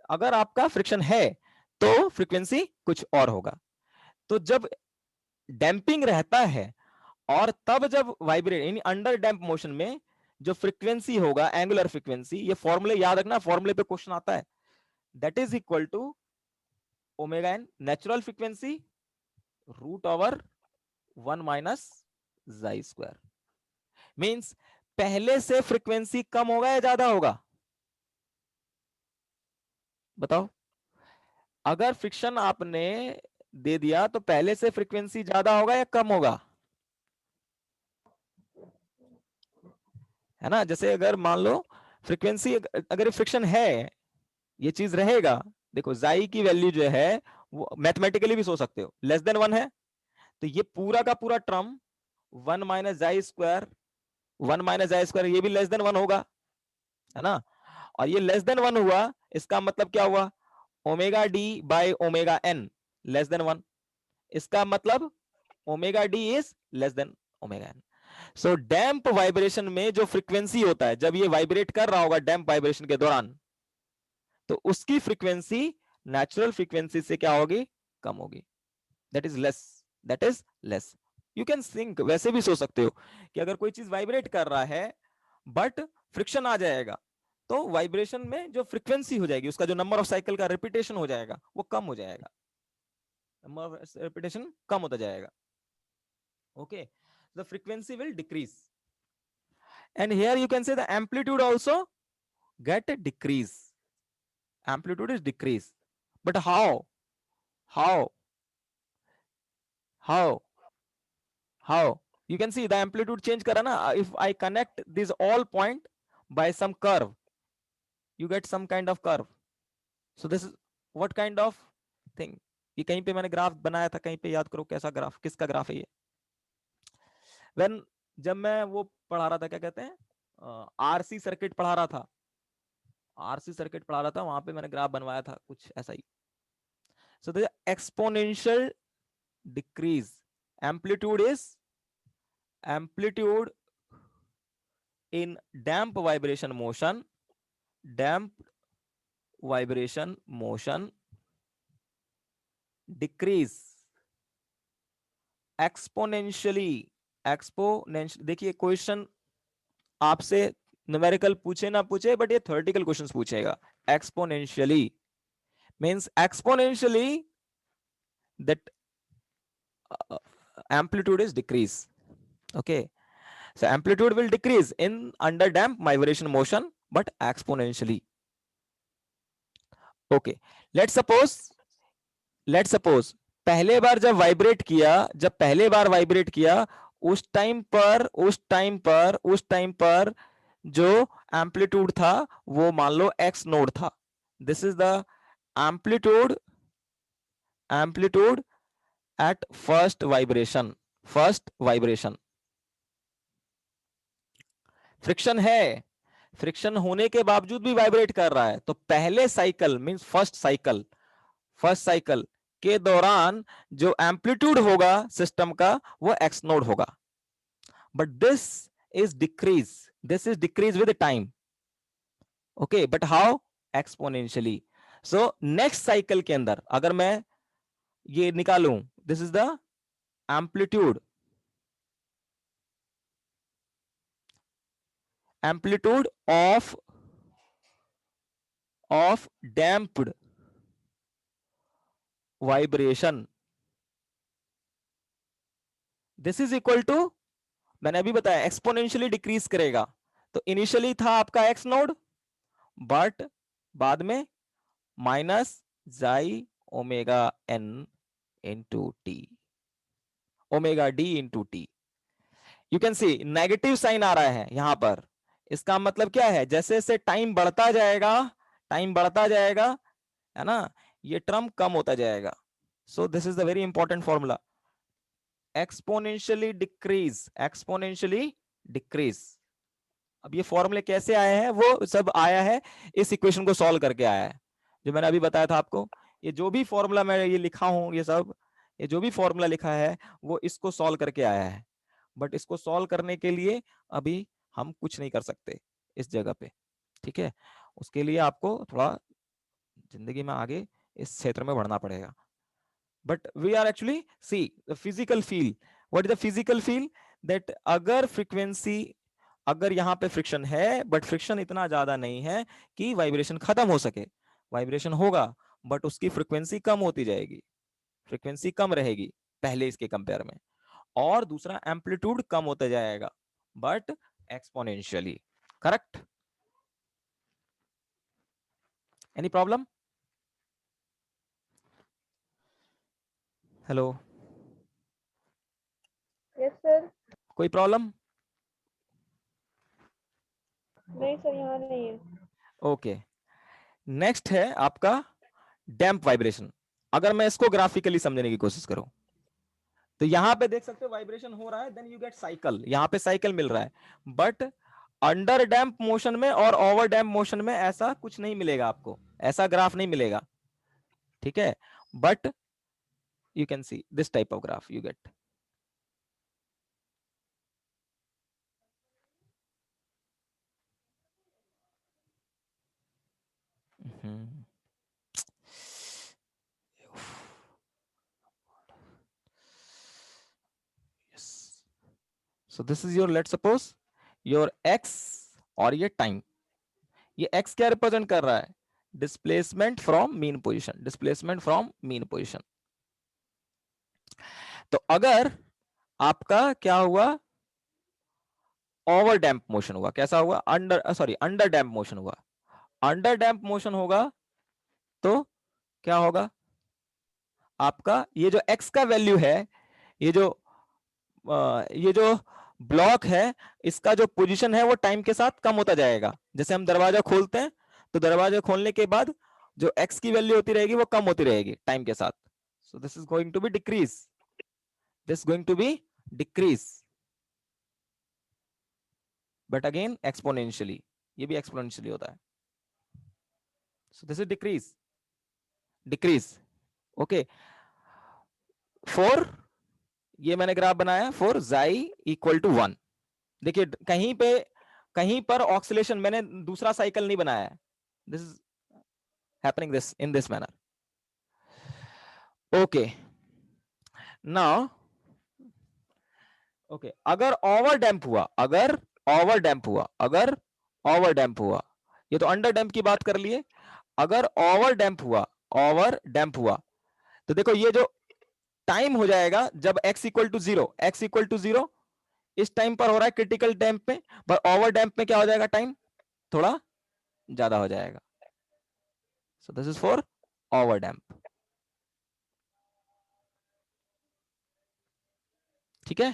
अगर आपका फ्रिक्शन है तो फ्रीक्वेंसी कुछ और होगा। तो जब डैंपिंग रहता है और तब जब वाइब्रेट यानी अंडर डैम्प मोशन में जो फ्रीक्वेंसी होगा, एंगुलर फ्रीक्वेंसी, ये फॉर्मूले याद रखना, फॉर्मूले पे क्वेश्चन आता है, that is equal to omega N natural frequency root over 1 minus xi square. मींस पहले से फ्रीक्वेंसी कम होगा या ज्यादा होगा? बताओ। अगर फ्रिक्शन आपने दे दिया तो पहले से फ्रीक्वेंसी ज्यादा होगा या कम होगा? है ना? जैसे अगर मान लो फ्रीक्वेंसी, अगर फ्रिक्शन है, ये चीज रहेगा। देखो जाई की वैल्यू जो है वो मैथमेटिकली भी सोच सकते हो, लेस देन 1 है, तो ये पूरा का पूरा term 1 minus xi square, 1 minus xi square, ये भी लेस देन 1 होगा, है ना? और ये लेस देन 1 हुआ, इसका मतलब क्या हुआ? Omega D by omega N less than 1, इसका मतलब omega D is less than omega N. So damp vibration में जो फ्रीक्वेंसी होता है, जब ये वाइब्रेट कर रहा होगा डैम्प वाइब्रेशन के दौरान, तो उसकी फ्रीक्वेंसी नेचुरल फ्रीक्वेंसी से क्या होगी? कम होगी। That is less, that is less. You can think, वैसे भी सोच सकते हो कि अगर कोई चीज वाइब्रेट कर रहा है बट फ्रिक्शन आ जाएगा, तो वाइब्रेशन में जो फ्रीक्वेंसी हो जाएगी, उसका जो नंबर ऑफ साइकिल का रिपीटेशन हो जाएगा वो कम हो जाएगा, नंबर ऑफ रिपीटेशन कम होता जाएगा। Okay, the frequency will decrease, and here you can say the amplitude also get a decrease, amplitude is decrease, but how how how you can see the amplitude change kara na, if I connect this all point by some curve, you get some kind of curve. So this is what kind of thing? ये कहीं पे मैंने graph बनाया था, कहीं पे याद करो कैसा ग्राफ, किसका ग्राफ है ये? when जब मैं वो पढ़ा रहा था, क्या कहते हैं, आरसी सर्किट पढ़ा रहा था, आरसी सर्किट पढ़ा रहा था, वहां पे मैंने ग्राफ बनवाया था कुछ ऐसा ही। So the exponential decrease, amplitude is amplitude in damp vibration motion, damp vibration motion decrease exponentially, exponential। देखिए क्वेश्चन आपसे न्यूमेरिकल पूछे ना पूछे, बट ये थ्योरेटिकल क्वेश्चंस पूछेगा। exponentially means exponentially that amplitude is decrease। okay, so amplitude will decrease in under damp vibration motion but exponentially। okay, let's suppose पहले बार जब vibrate किया, जब पहले बार वाइब्रेट किया, उस टाइम पर जो एम्पलीट्यूड था वो मान लो एक्स नोड था। This is the amplitude, amplitude at first vibration, first vibration. Friction है, फ्रिक्शन होने के बावजूद भी वाइब्रेट कर रहा है, तो पहले cycle means first cycle, first cycle के दौरान जो एम्पलीट्यूड होगा सिस्टम का वो एक्स नोड होगा, but this is decrease with time. Okay, but how? Exponentially. So next cycle के अंदर अगर मैं ये निकालूं, this is the amplitude, amplitude of of damped vibration, this is equal to, मैंने अभी बताया एक्सपोनेंशियली डिक्रीज करेगा, तो इनिशियली था आपका एक्स नोड, बट बाद में माइनस जाई omega N into T, omega D into T. You can see negative sign आ रहा है यहां पर, इसका मतलब क्या है, जैसे जैसे टाइम बढ़ता जाएगा, टाइम बढ़ता जाएगा, है ना, ये टर्म कम होता जाएगा। So this is the very important formula, exponentially decrease, exponentially decrease. अब ये फॉर्मूले कैसे आए हैं, वो सब आया है इस इक्वेशन को सॉल्व करके आया है, जो मैंने अभी बताया था आपको। ये जो भी फॉर्मूला मैं ये लिखा हूं, ये सब, ये जो भी फॉर्मूला लिखा है वो इसको सॉल्व करके आया है, बट इसको सॉल्व करने के लिए अभी हम कुछ नहीं कर सकते इस जगह पे, ठीक है। उसके लिए आपको थोड़ा जिंदगी में आगे इस क्षेत्र में बढ़ना पड़ेगा। But we are actually see the physical feel, what is the physical feel, that अगर फ्रीक्वेंसी, अगर यहाँ पे फ्रिक्शन है बट फ्रिक्शन इतना ज्यादा नहीं है कि वाइब्रेशन खत्म हो सके, वाइब्रेशन होगा बट उसकी फ्रीक्वेंसी कम होती जाएगी, फ्रीक्वेंसी कम रहेगी पहले इसके कंपेयर में, और दूसरा एम्पलीट्यूड कम होता जाएगा but exponentially, correct. Any problem? Hello, yes sir. कोई प्रॉब्लम? नहीं सर, यहाँ नहीं है। ओके, नेक्स्ट है आपका डैम्प वाइब्रेशन। अगर मैं इसको ग्राफिकली समझने की कोशिश करूं, तो यहां पे देख सकते हो वाइब्रेशन हो रहा है, देन यू गेट साइकिल, यहां पे साइकिल मिल रहा है, बट अंडर डैम्प मोशन में और ओवर डैम्प मोशन में ऐसा कुछ नहीं मिलेगा आपको, ऐसा ग्राफ नहीं मिलेगा, ठीक है। But you can see this type of graph you get. So this is your, let's suppose your x, और ये टाइम, ये x क्या रिप्रेजेंट कर रहा है, displacement from mean position, displacement from mean position. तो अगर आपका क्या हुआ, ओवर डैम्प मोशन हुआ, कैसा हुआ, under, sorry under damp motion हुआ, अंडर डैम्प मोशन होगा तो क्या होगा, आपका ये जो x का वैल्यू है, ये जो ब्लॉक है, इसका जो पोजीशन है वो टाइम के साथ कम होता जाएगा। जैसे हम दरवाजा खोलते हैं तो दरवाजा खोलने के बाद जो x की वैल्यू होती रहेगी वो कम होती रहेगी टाइम के साथ। So this is going to be decrease, this going to be decrease, but again exponentially, ये भी एक्सपोनेंशियली होता है। So this is decrease, decrease, okay. For, ये मैंने ग्राफ बनाया फॉर जाई इक्वल टू 1। देखिए कहीं पर ऑक्सीलेशन, मैंने दूसरा साइकिल नहीं बनाया है, this is happening this in this manner, okay. Now okay, अगर ओवर डैम्प हुआ, अगर ओवर डैम्प हुआ, अगर ओवर डैम्प हुआ, ये तो अंडर डैम्प की बात कर लिए, अगर ओवर डैम्प हुआ, ओवर डैम्प हुआ, तो देखो ये जो टाइम हो जाएगा जब x equal to zero, x equal to zero इस टाइम पर हो रहा है क्रिटिकल डैम्प में, पर ओवर डैम्प में क्या हो जाएगा, टाइम थोड़ा ज्यादा हो जाएगा। So this is for over damp, ठीक है।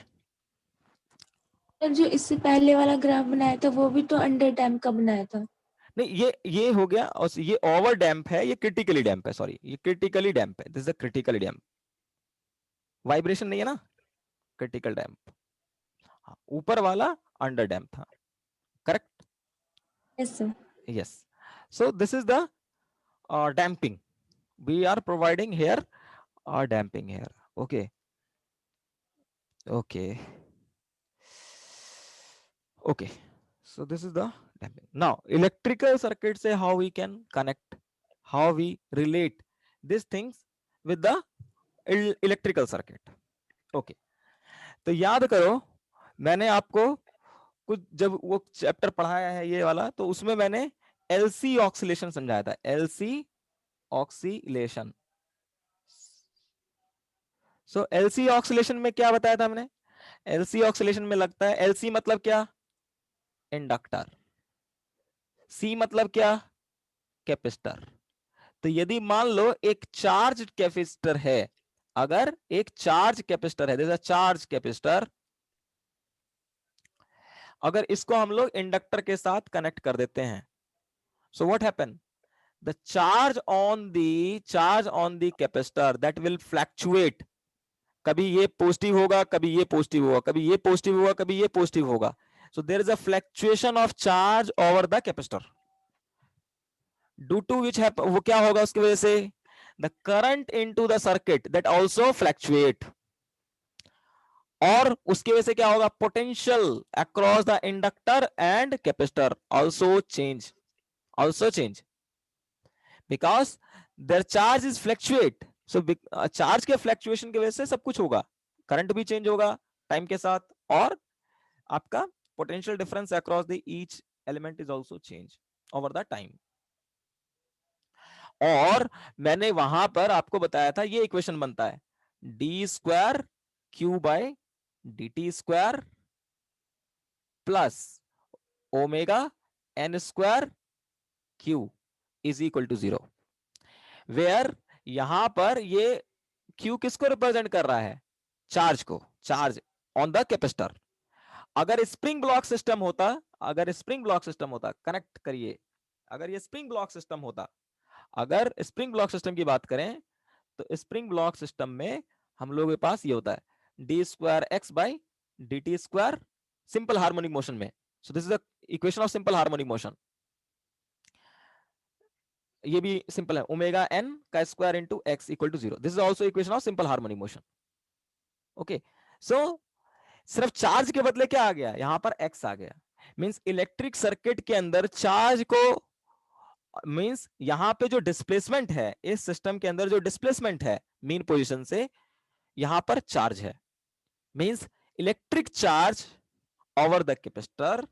सर जो इससे पहले वाला ग्राफ बनाया था वो भी तो अंडर डैम्प का बनाया था। नहीं, ये हो गया, और ये ओवर डैम्प है, ये क्रिटिकली डैम्प है, सॉरी ये क्रिटिकली डैम्प है, this is critically damp, vibration नहीं है ना, क्रिटिकल डैम्प। ऊपर वाला अंडर डैम्प था, correct. Yes sir. yes, so this is the damping we are providing here, damping here, okay, okay, okay. So this is the damping. Now electrical circuit say how we can connect, how we relate these things with the electrical circuit, okay. तो याद करो, मैंने आपको कुछ जब वो chapter पढ़ाया है ये वाला, तो उसमें मैंने LC ऑक्सीलेशन समझाया था, LC oscillation. So LC oscillation में क्या बताया था हमने? LC ऑक्सीलेशन में लगता है, LC मतलब क्या? इंडक्टर। C मतलब क्या? कैपेसिटर। तो यदि मान लो एक चार्ज कैपेसिटर है, अगर एक चार्ज कैपेसिटर है, जैसा चार्ज कैपेसिटर, अगर इसको हम लोग इंडक्टर के साथ कनेक्ट कर देते हैं, so what happen? The charge on the capacitor that will fluctuate. कभी ये पॉजिटिव होगा, कभी ये पॉजिटिव होगा, कभी ये पॉजिटिव होगा, कभी ये पॉजिटिव होगा। So there is a fluctuation of charge over the capacitor, due to which वो क्या होगा उसकी वजह से? The current into the circuit that also fluctuate, और उसकी वजह से क्या होगा? Potential across the inductor and capacitor also change because their charge is fluctuate. So charge के फ्लैक्चुएशन की वजह से सब कुछ होगा, करंट भी चेंज होगा टाइम के साथ, और आपका potential difference across the each element is also change over the time. और मैंने वहां पर आपको बताया था ये इक्वेशन बनता है D square Q by D T square plus omega N square Q is equal to 0, where यहां पर ये क्यू किसको रिप्रेजेंट कर रहा है? चार्ज को, चार्ज ऑन द कैपेसिटर। अगर स्प्रिंग ब्लॉक सिस्टम होता, कनेक्ट करिए, अगर ये स्प्रिंग ब्लॉक सिस्टम होता, अगर स्प्रिंग ब्लॉक सिस्टम की बात करें, तो स्प्रिंग ब्लॉक सिस्टम में हम लोगों के पास ये होता है D square X by D T square simple harmonic motion में। So this is the equation of simple harmonic motion. ये भी सिंपल है, ओमेगा एन का square into X equal to 0, this is also equation of simple harmonic motion. Okay, so सिर्फ charge के बदले क्या आ गया? यहां पर एक्स आ गया, मींस इलेक्ट्रिक सर्किट के अंदर चार्ज को, मींस यहां पे जो डिस्प्लेसमेंट है, इस सिस्टम के अंदर जो डिस्प्लेसमेंट है मीन पोजीशन से, यहां पर चार्ज है, means electric charge over the capacitor,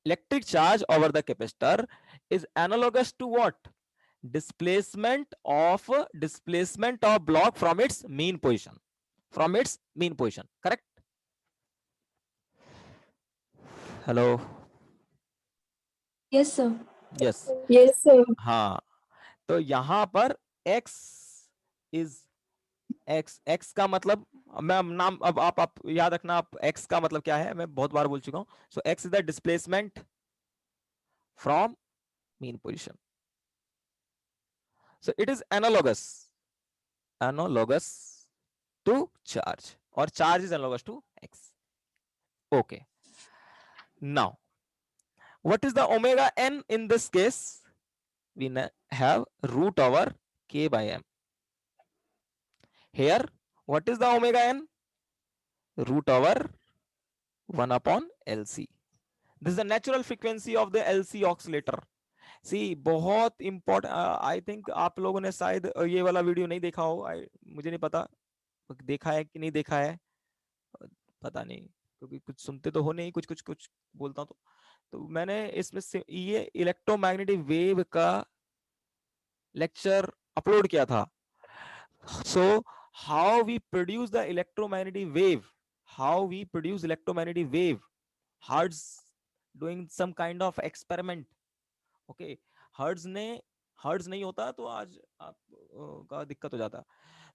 electric charge over the capacitor is analogous to what? Displacement of block from its mean position, correct? Hello, yes sir. Yes, Yes, sir. हाँ। तो यहां पर x is x का मतलब, मैं नाम अब आप याद रखना, आप x का मतलब क्या है, मैं बहुत बार बोल चुका हूं। So x is the displacement from mean position, so it is analogous to charge, और charge is analogous to x। Okay, now what is the omega n in this case? We have root over k by m. Here what is the omega n? Root over 1 upon LC. This is the natural frequency of the LC oscillator. See, बहुत important, I think आप लोगों ने शायद ये वाला video नहीं देखा हो, मुझे नहीं पता देखा है कि नहीं देखा है, पता नहीं, क्योंकि कुछ सुनते तो हो नहीं, कुछ कुछ कुछ बोलता हूँ तो मैंने इसमें से ये इलेक्ट्रोमैग्नेटिक वेव का लेक्चर अपलोड किया था। So how we produce the electromagnetic wave, Hertz doing some kind of experiment. Okay, hertz नहीं होता तो आज आप का दिक्कत हो जाता।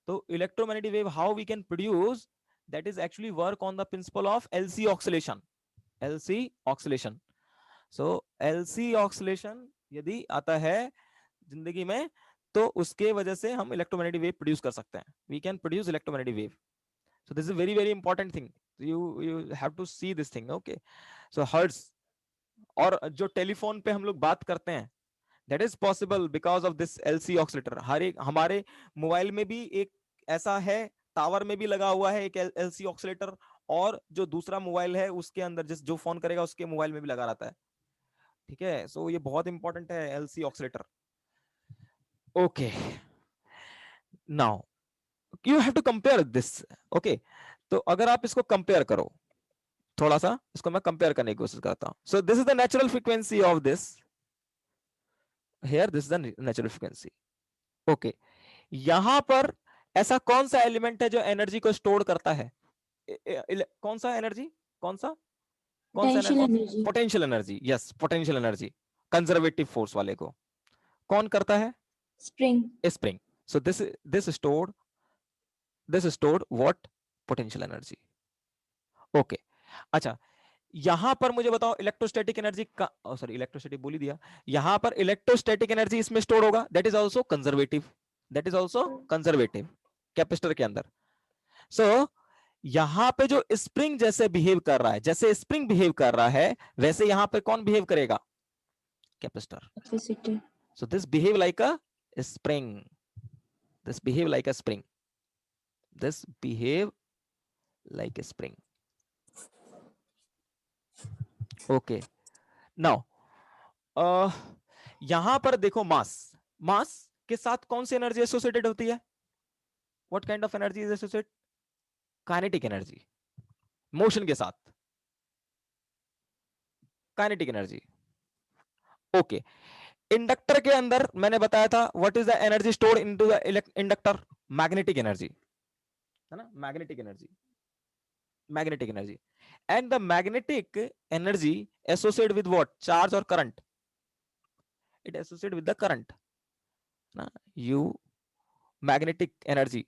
तो electromagnetic wave how we can produce, that is actually work on the principle of LC oscillation. So LC oscillation यदि आता है जिंदगी में, तो उसके वजह से हम इलेक्ट्रोमैग्नेटिक वेव प्रोड्यूस कर सकते हैं, we can produce electromagnetic wave. So this is very very important thing, you have to see this thing. Okay, so hertz, और जो टेलीफोन पे हम लोग बात करते हैं, that is possible because of this LC oscillator. हर एक हमारे मोबाइल में भी एक ऐसा है, टावर में भी लगा हुआ है एक LC ऑक्सीलेटर, और जो दूसरा मोबाइल है उसके अंदर जिस जो फोन करेगा उसके मोबाइल में भी लगा रहता है। ठीक है, सो ये बहुत इंपॉर्टेंट है LC oscillator. Okay, now you have to compare this. Okay, तो अगर आप इसको कंपेयर करो, थोड़ा सा इसको मैं कंपेयर करने की कोशिश करता हूं। सो this is the natural frequency of this, here this is the natural frequency. Okay, यहां पर ऐसा कौन सा एलिमेंट है जो एनर्जी को स्टोर करता है? कौन सा एनर्जी, कौन सा potential energy? Energy. Potential energy, yes, potential energy, conservative force वाले को कौन करता है? Spring. Spring. So this stored what? Potential energy. Okay. अच्छा, यहां पर मुझे बताओ इलेक्ट्रोस्टैटिक एनर्जी का, सॉरी इलेक्ट्रोस्टैटिक बोल ही दिया, यहां पर इलेक्ट्रोस्टैटिक एनर्जी इसमें स्टोर होगा, that is also conservative, that is also conservative capacitor के अंदर. सो यहां पे जो स्प्रिंग जैसे बिहेव कर रहा है, जैसे स्प्रिंग बिहेव कर रहा है, वैसे यहां पे कौन बिहेव करेगा? Capacitor. Capacitor. So this behave like a spring. This behave like a spring. This behave like a spring. Okay. Now, यहां पर देखो मास, मास के साथ कौन सी एनर्जी एसोसिएटेड होती है? What kind of energy is associated? Kinetic energy. Motion के साथ काइनेटिक एनर्जी. ओके, इंडक्टर के अंदर मैंने बताया था what is the energy stored into the inductor? Magnetic energy, है ना, magnetic energy, magnetic energy. And the magnetic energy associate with what? Charge और current. It associate with the current ना. You magnetic energy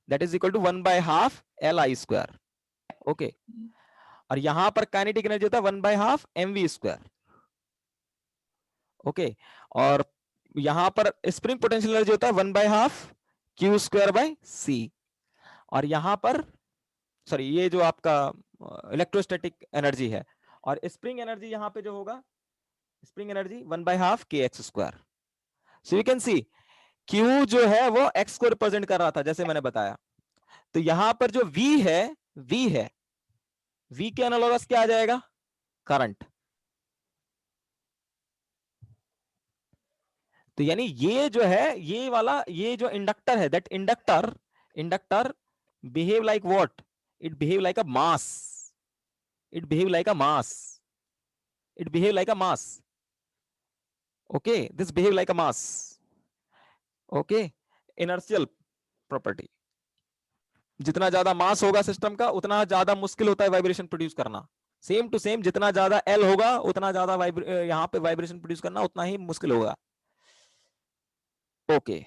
that is equal to 1/2 Li². Okay, और यहां पर kinetic energy होता है 1/2 mv². Okay, और यहां पर स्प्रिंग पोटेंशियल एनर्जी होता है 1/2 Q²/c. और यहां पर सॉरी, ये जो आपका इलेक्ट्रोस्टैटिक एनर्जी है, और स्प्रिंग एनर्जी यहां पे जो होगा, spring energy 1/2 kx². So you can C Q जो है वो x को रिप्रेजेंट कर रहा था जैसे मैंने बताया. तो यहां पर जो V है, V के एनालॉगस क्या आ जाएगा? करंट. तो यानी ये जो है, ये वाला, ये जो इंडक्टर है, that inductor behave like what? It behave like a mass. It behave like a mass. It behave like a mass. Okay, this behave like a mass. Okay, inertial property. जितना ज्यादा मास होगा सिस्टम का, उतना ज्यादा मुश्किल होता है वाइब्रेशन प्रोड्यूस करना. सेम टू सेम, जितना ज्यादा L होगा, उतना ज्यादा यहां पे वाइब्रेशन प्रोड्यूस करना उतना ही मुश्किल होगा. Okay,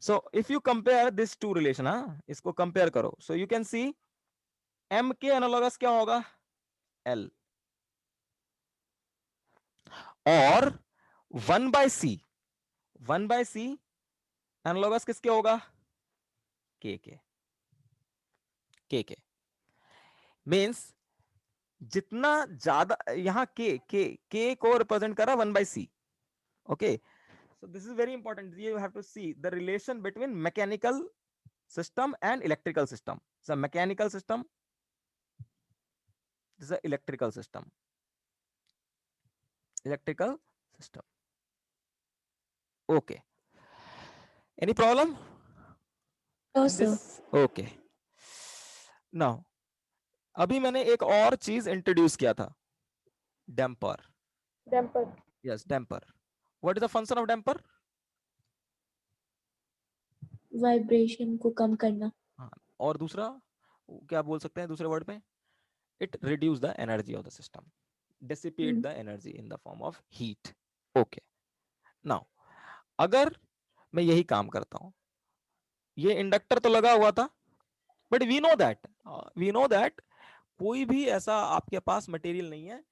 so if you compare this two relation, इसको कंपेयर करो, so you can see M के एनालॉगस क्या होगा? L. और 1/c एनालॉगस किसके होगा? K के. मीन्स जितना ज्यादा यहां K को रिप्रेजेंट कर रहा है 1/c. Okay, so this is very important. You have to see the relation between mechanical system and electrical system. So mechanical system, this is a electrical system. Okay, any problem? No, in sir. this? Okay, now अभी मैंने एक और चीज introduce किया था, damper. Damper. Yes, damper. What is the function of damper? Vibration को कम करना। हाँ, और दूसरा क्या बोल सकते हैं दूसरे वर्ड में? It reduce the energy of the system, dissipate the energy in the form of heat. Okay, now अगर मैं यही काम करता हूं, ये इंडक्टर तो लगा हुआ था, बट वी नो दैट कोई भी ऐसा आपके पास मटेरियल नहीं है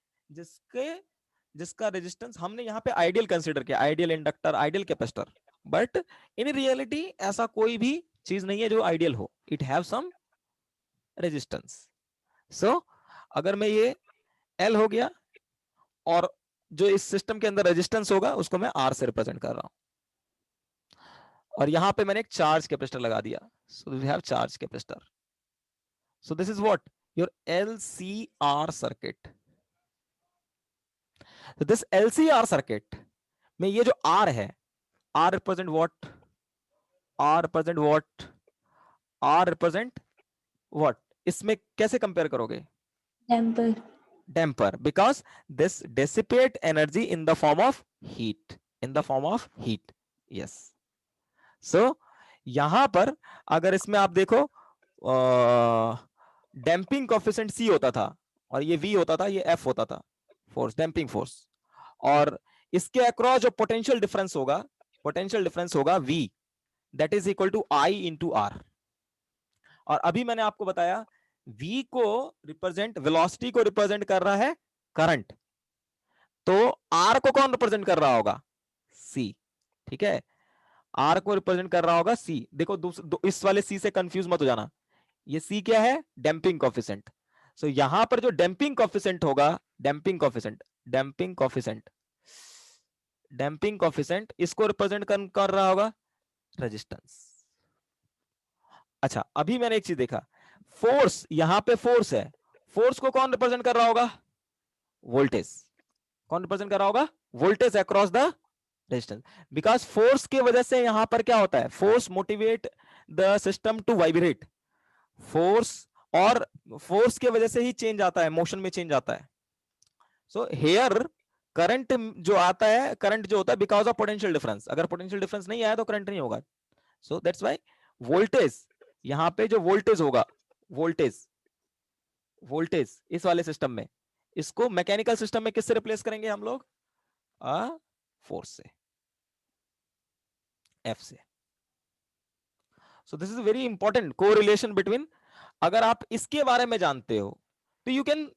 जिसका रेजिस्टेंस हमने यहाँ पे आइडियल कंसीडर किया, ideal inductor, ideal capacitor. But in reality ऐसा कोई भी चीज नहीं है जो आइडियल हो. It have some resistance. So अगर मैं ये L हो गया, और जो इस सिस्टम के अंदर रेजिस्टेंस होगा उसको मैं R से रिप्रेजेंट कर रहा हूं, और यहां पे मैंने एक चार्ज कैपेसिटर लगा दिया. So we have charge capacitor. So this is what? Your LCR circuit. So this LCR circuit में ये जो R है, R represent what? R represent what? R represent what? इसमें कैसे कंपेयर करोगे? Damper. Damper, because this dissipate energy in the form of heat. In the form of heat. Yes, so यहां पर अगर इसमें आप देखो डैम्पिंग कोफिशिएंट C होता था और ये V होता था, ये F होता था, फोर्स, डैम्पिंग फोर्स। और इसके अक्रॉस जो पोटेंशियल डिफरेंस होगा V, that is equal to I into R। और अभी मैंने आपको बताया V को रिप्रेजेंट, वेलोसिटी को रिप्रेजेंट कर रहा है करंट, तो R को कौन रिप्रेजेंट कर रहा होगा? C। ठीक है, R को रिप्रेजेंट कर रहा होगा C। देखो इस वाले C से कंफ्यूज मत हो जाना, ये C क्या है? Damping coefficient. सो यहां पर जो डैम्पिंग कोफिशिएंट होगा, डैम्पिंग कोफिशिएंट इसको रिप्रेजेंट कर रहा होगा रेजिस्टेंस। अच्छा, अभी मैंने एक चीज देखा, फोर्स, यहां पे फोर्स है, फोर्स को कौन रिप्रेजेंट कर रहा होगा? वोल्टेज। कौन रिप्रेजेंट कर रहा होगा? Voltage across the resistance. Because force की वजह से यहां पर क्या होता है? Force motivate the system to vibrate. Force, और फोर्स की वजह से ही चेंज आता है, मोशन में चेंज आता है। सो हेयर करंट जो आता है, करंट जो होता है बिकॉज ऑफ पोटेंशियल डिफरेंस। अगर पोटेंशियल डिफरेंस नहीं आया तो करंट नहीं होगा। सो दैट्स व्हाई वोल्टेज, यहां पे जो वोल्टेज होगा, वोल्टेज इस वाले सिस्टम में, इसको मैकेनिकल सिस्टम में किससे रिप्लेस करेंगे हम लोग? फोर्स से, F से। So this is very important correlation between, अगर आप इसके बारे में जानते हो तो you can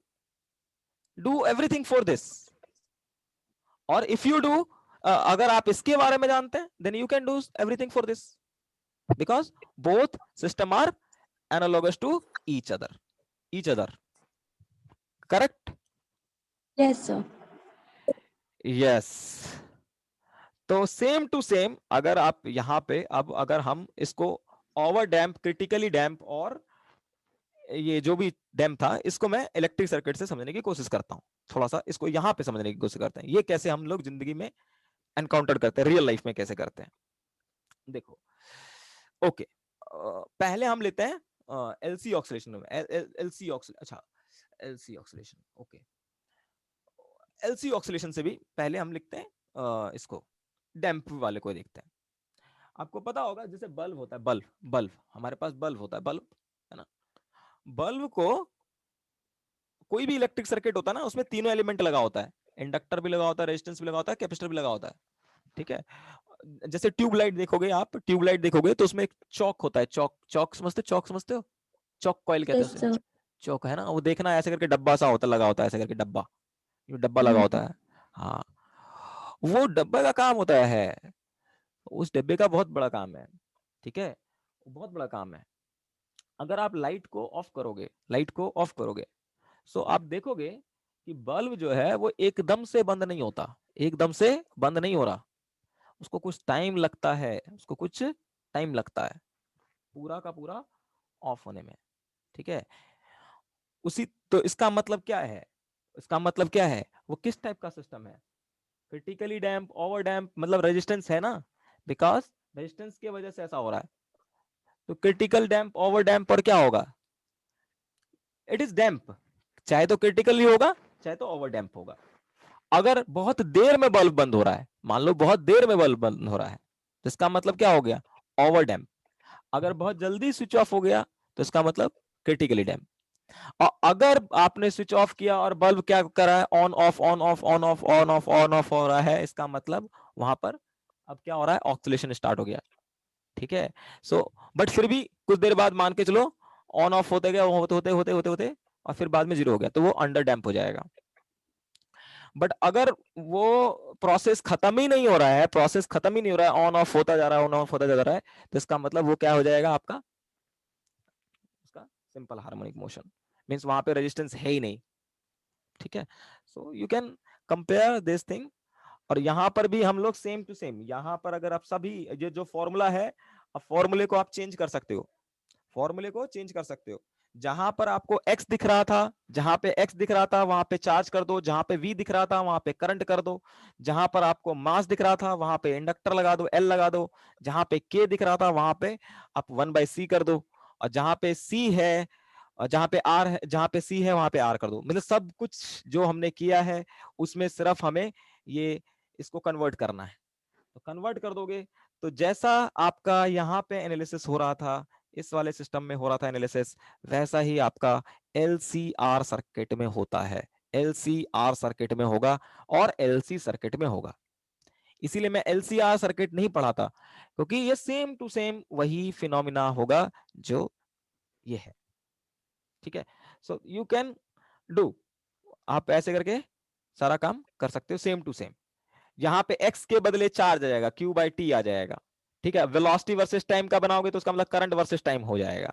do everything for this, और इफ यू डू, अगर आप इसके बारे में जानते हैं then you can do everything for this, because both system are analogous to each other. Correct? Yes sir. Yes. तो सेम टू सेम, अगर आप यहां पे, अब अगर हम इसको ओवर डैम्प, क्रिटिकली डैम्प और ये जो भी डैम्प था, इसको मैं इलेक्ट्रिक सर्किट से समझने की कोशिश करता हूं। थोड़ा सा इसको यहां पे समझने की कोशिश करते हैं, ये कैसे हम लोग जिंदगी में एनकाउंटर करते हैं, रियल लाइफ में कैसे करते हैं। देखो, ओके, पहले हम लेते हैं एलसी ऑक्सीलेशन में, एलसी ऑक्सीलेशन, अच्छा LC oscillation, okay. LC oscillation से भी पहले हम लिखते हैं इसको, डैम्प वाले को देखते हैं। आपको पता होगा जैसे बल्ब होता है, बल्ब हमारे पास बल्ब होता है, बल्ब है ना। बल्ब को, कोई भी इलेक्ट्रिक सर्किट होता है ना, उसमें तीनों एलिमेंट लगा होता है, इंडक्टर भी लगा होता है, रेजिस्टेंस भी लगा होता है, कैपेसिटर भी लगा होता है। ठीक है, जैसे ट्यूबलाइट देखोगे आप, ट्यूबलाइट देखोगे तो उसमें एक चौक होता है, चौक समझते हो? चौक कॉइल कहते हैं यस उसे, सर। चौक है ना, वो देखना ऐसे करके डब्बा सा होता, लगा होता है ऐसे करके, डब्बा लगा होता है। हाँ, वो डब्बे का काम होता है, उस डब्बे का बहुत बड़ा काम है। ठीक है, बहुत बड़ा काम है। अगर आप लाइट को ऑफ करोगे सो आप देखोगे कि बल्ब जो है वो एकदम से बंद नहीं होता, एकदम से बंद नहीं हो रहा, उसको कुछ टाइम लगता है, पूरा का पूरा ऑफ होने में। ठीक है, उसी, तो इसका मतलब क्या है? वो किस टाइप का सिस्टम है? क्रिटिकली डैम्प, ओवर डैम्प, मतलब रेजिस्टेंस है ना, बिकॉज रेजिस्टेंस की वजह से ऐसा हो रहा है। तो क्रिटिकल डैम्प, ओवर डैम्प पर क्या होगा? इट इज डैम्प, चाहे तो क्रिटिकली होगा चाहे तो ओवर डैम्प होगा। अगर बहुत देर में बल्ब बंद हो रहा है, मान लो बहुत देर में बल्ब बंद हो रहा है, तो इसका मतलब क्या हो गया? Over damp. अगर बहुत जल्दी स्विच ऑफ हो गया तो इसका मतलब क्रिटिकली डैम्प। और अगर आपने स्विच ऑफ किया और बल्ब क्या कर रहा है? On off on off on off on off on off हो रहा है, इसका मतलब वहां पर अब क्या हो रहा है? ऑक्सीलेशन स्टार्ट हो गया। ठीक है, सो बट फिर भी कुछ देर बाद मान के चलो ऑन ऑफ होते गए, होते होते होते होते होते और फिर बाद में जीरो हो गया, तो वो अंडर डैम्प हो जाएगा। बट अगर वो प्रोसेस खत्म ही नहीं हो रहा है, ऑन ऑफ होता जा रहा है, ऑन ऑफ होता जा रहा है, तो इसका मतलब वो क्या हो जाएगा आपका? उसका सिंपल हार्मोनिक मोशन, मींस वहां पे रेजिस्टेंस है ही नहीं। ठीक है, सो you can compare this thing. और यहां पर भी हम लोग सेम टू सेम, यहां पर अगर आप सभी ये जो फॉर्मूला है, अब फॉर्मूले को आप चेंज कर सकते हो, जहां पर आपको x दिख रहा था, वहां पे चार्ज कर दो, जहां पे v दिख रहा था वहां पे करंट कर दो, जहां पर आपको मास दिख रहा था वहां पे इंडक्टर लगा दो, L लगा दो, जहां पे k दिख रहा था वहां पे आप 1/c कर दो, और जहां पे c है, और जहां पे r है, जहां पे c है वहां पे r कर दो। मतलब सब कुछ जो हमने किया है उसमें सिर्फ हमें ये इसको कन्वर्ट करना है। तो कन्वर्ट कर दोगे तो जैसा आपका यहाँ पे एनालिसिस हो रहा था, इस वाले सिस्टम में हो रहा था एनालिसिस, वैसा ही आपका LCR सर्किट में होता है, LCR सर्किट में होगा और LC सर्किट में होगा। इसीलिए मैं LCR सर्किट नहीं पढ़ाता, क्योंकि ये सेम टू सेम वही फिनोमिना होगा जो ये है। ठीक है, सो यू कैन डू, आप ऐसे करके सारा काम कर सकते हो सेम टू सेम। यहां पे x के बदले चार्ज आ जाएगा, Q/T आ जाएगा। ठीक है, वेलोसिटी वर्सेस टाइम का बनाओगे तो उसका मतलब करंट वर्सेस टाइम हो जाएगा।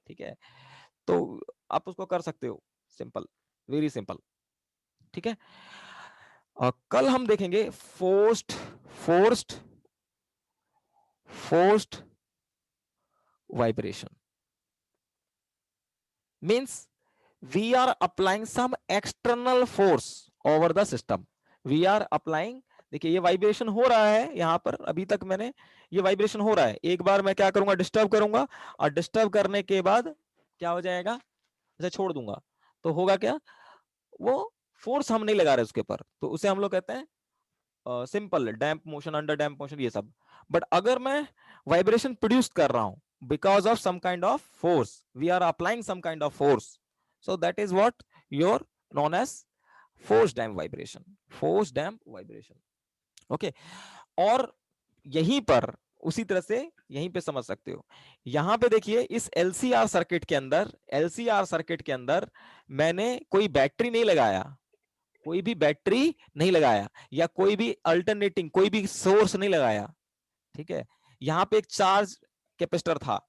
ठीक है, तो आप उसको कर सकते हो, सिंपल, वेरी सिंपल। ठीक है, कल हम देखेंगे forced forced forced vibration. Means we are applying some external force over the system, we are applying, देखिए ये वाइब्रेशन हो रहा है यहां पर, अभी तक मैंने, ये वाइब्रेशन हो रहा है, एक बार मैं क्या करूंगा, डिस्टर्ब करूंगा, और डिस्टर्ब करने के बाद क्या हो जाएगा, इसे छोड़ दूंगा तो होगा क्या, वो फोर्स हम नहीं लगा रहे उसके ऊपर, तो उसे हम लोग कहते हैं सिंपल डैम्प मोशन, अंडर डैम्प मोशन, ये सब। बट अगर मैं वाइब्रेशन प्रोड्यूस कर रहा हूं because of some kind of force, we are applying some kind of force, so that is what your known as force damp vibration, force damp vibration। Okay, और यहीं पर उसी तरह से यहीं पे समझ सकते हो, यहां पे देखिए इस LCR सर्किट के अंदर, LCR सर्किट के अंदर मैंने कोई बैटरी नहीं लगाया, कोई भी बैटरी नहीं लगाया, या कोई भी अल्टरनेटिंग कोई भी सोर्स नहीं लगाया। ठीक है, यहां पे एक चार्ज कैपेसिटर था,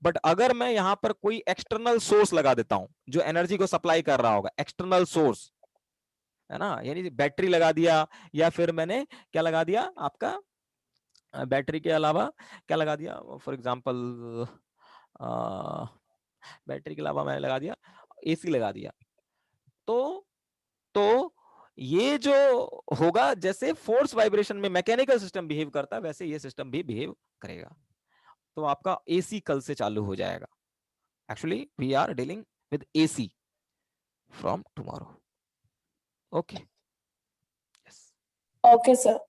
बट अगर मैं यहां पर कोई एक्सटर्नल सोर्स लगा देता हूं जो एनर्जी को सप्लाई कर रहा होगा, एक्सटर्नल सोर्स है ना, यानी बैटरी लगा दिया, या फिर मैंने क्या लगा दिया आपका, बैटरी के अलावा क्या लगा दिया, फॉर एग्जांपल बैटरी के अलावा मैंने लगा दिया AC लगा दिया, तो तो ये जो होगा, जैसे फोर्स वाइब्रेशन में मैकेनिकल सिस्टम बिहेव करता है वैसे ये सिस्टम भी बिहेव करेगा, तो आपका AC कल से चालू हो जाएगा। Actually we are dealing with AC from tomorrow. Okay. Yes. Okay, sir.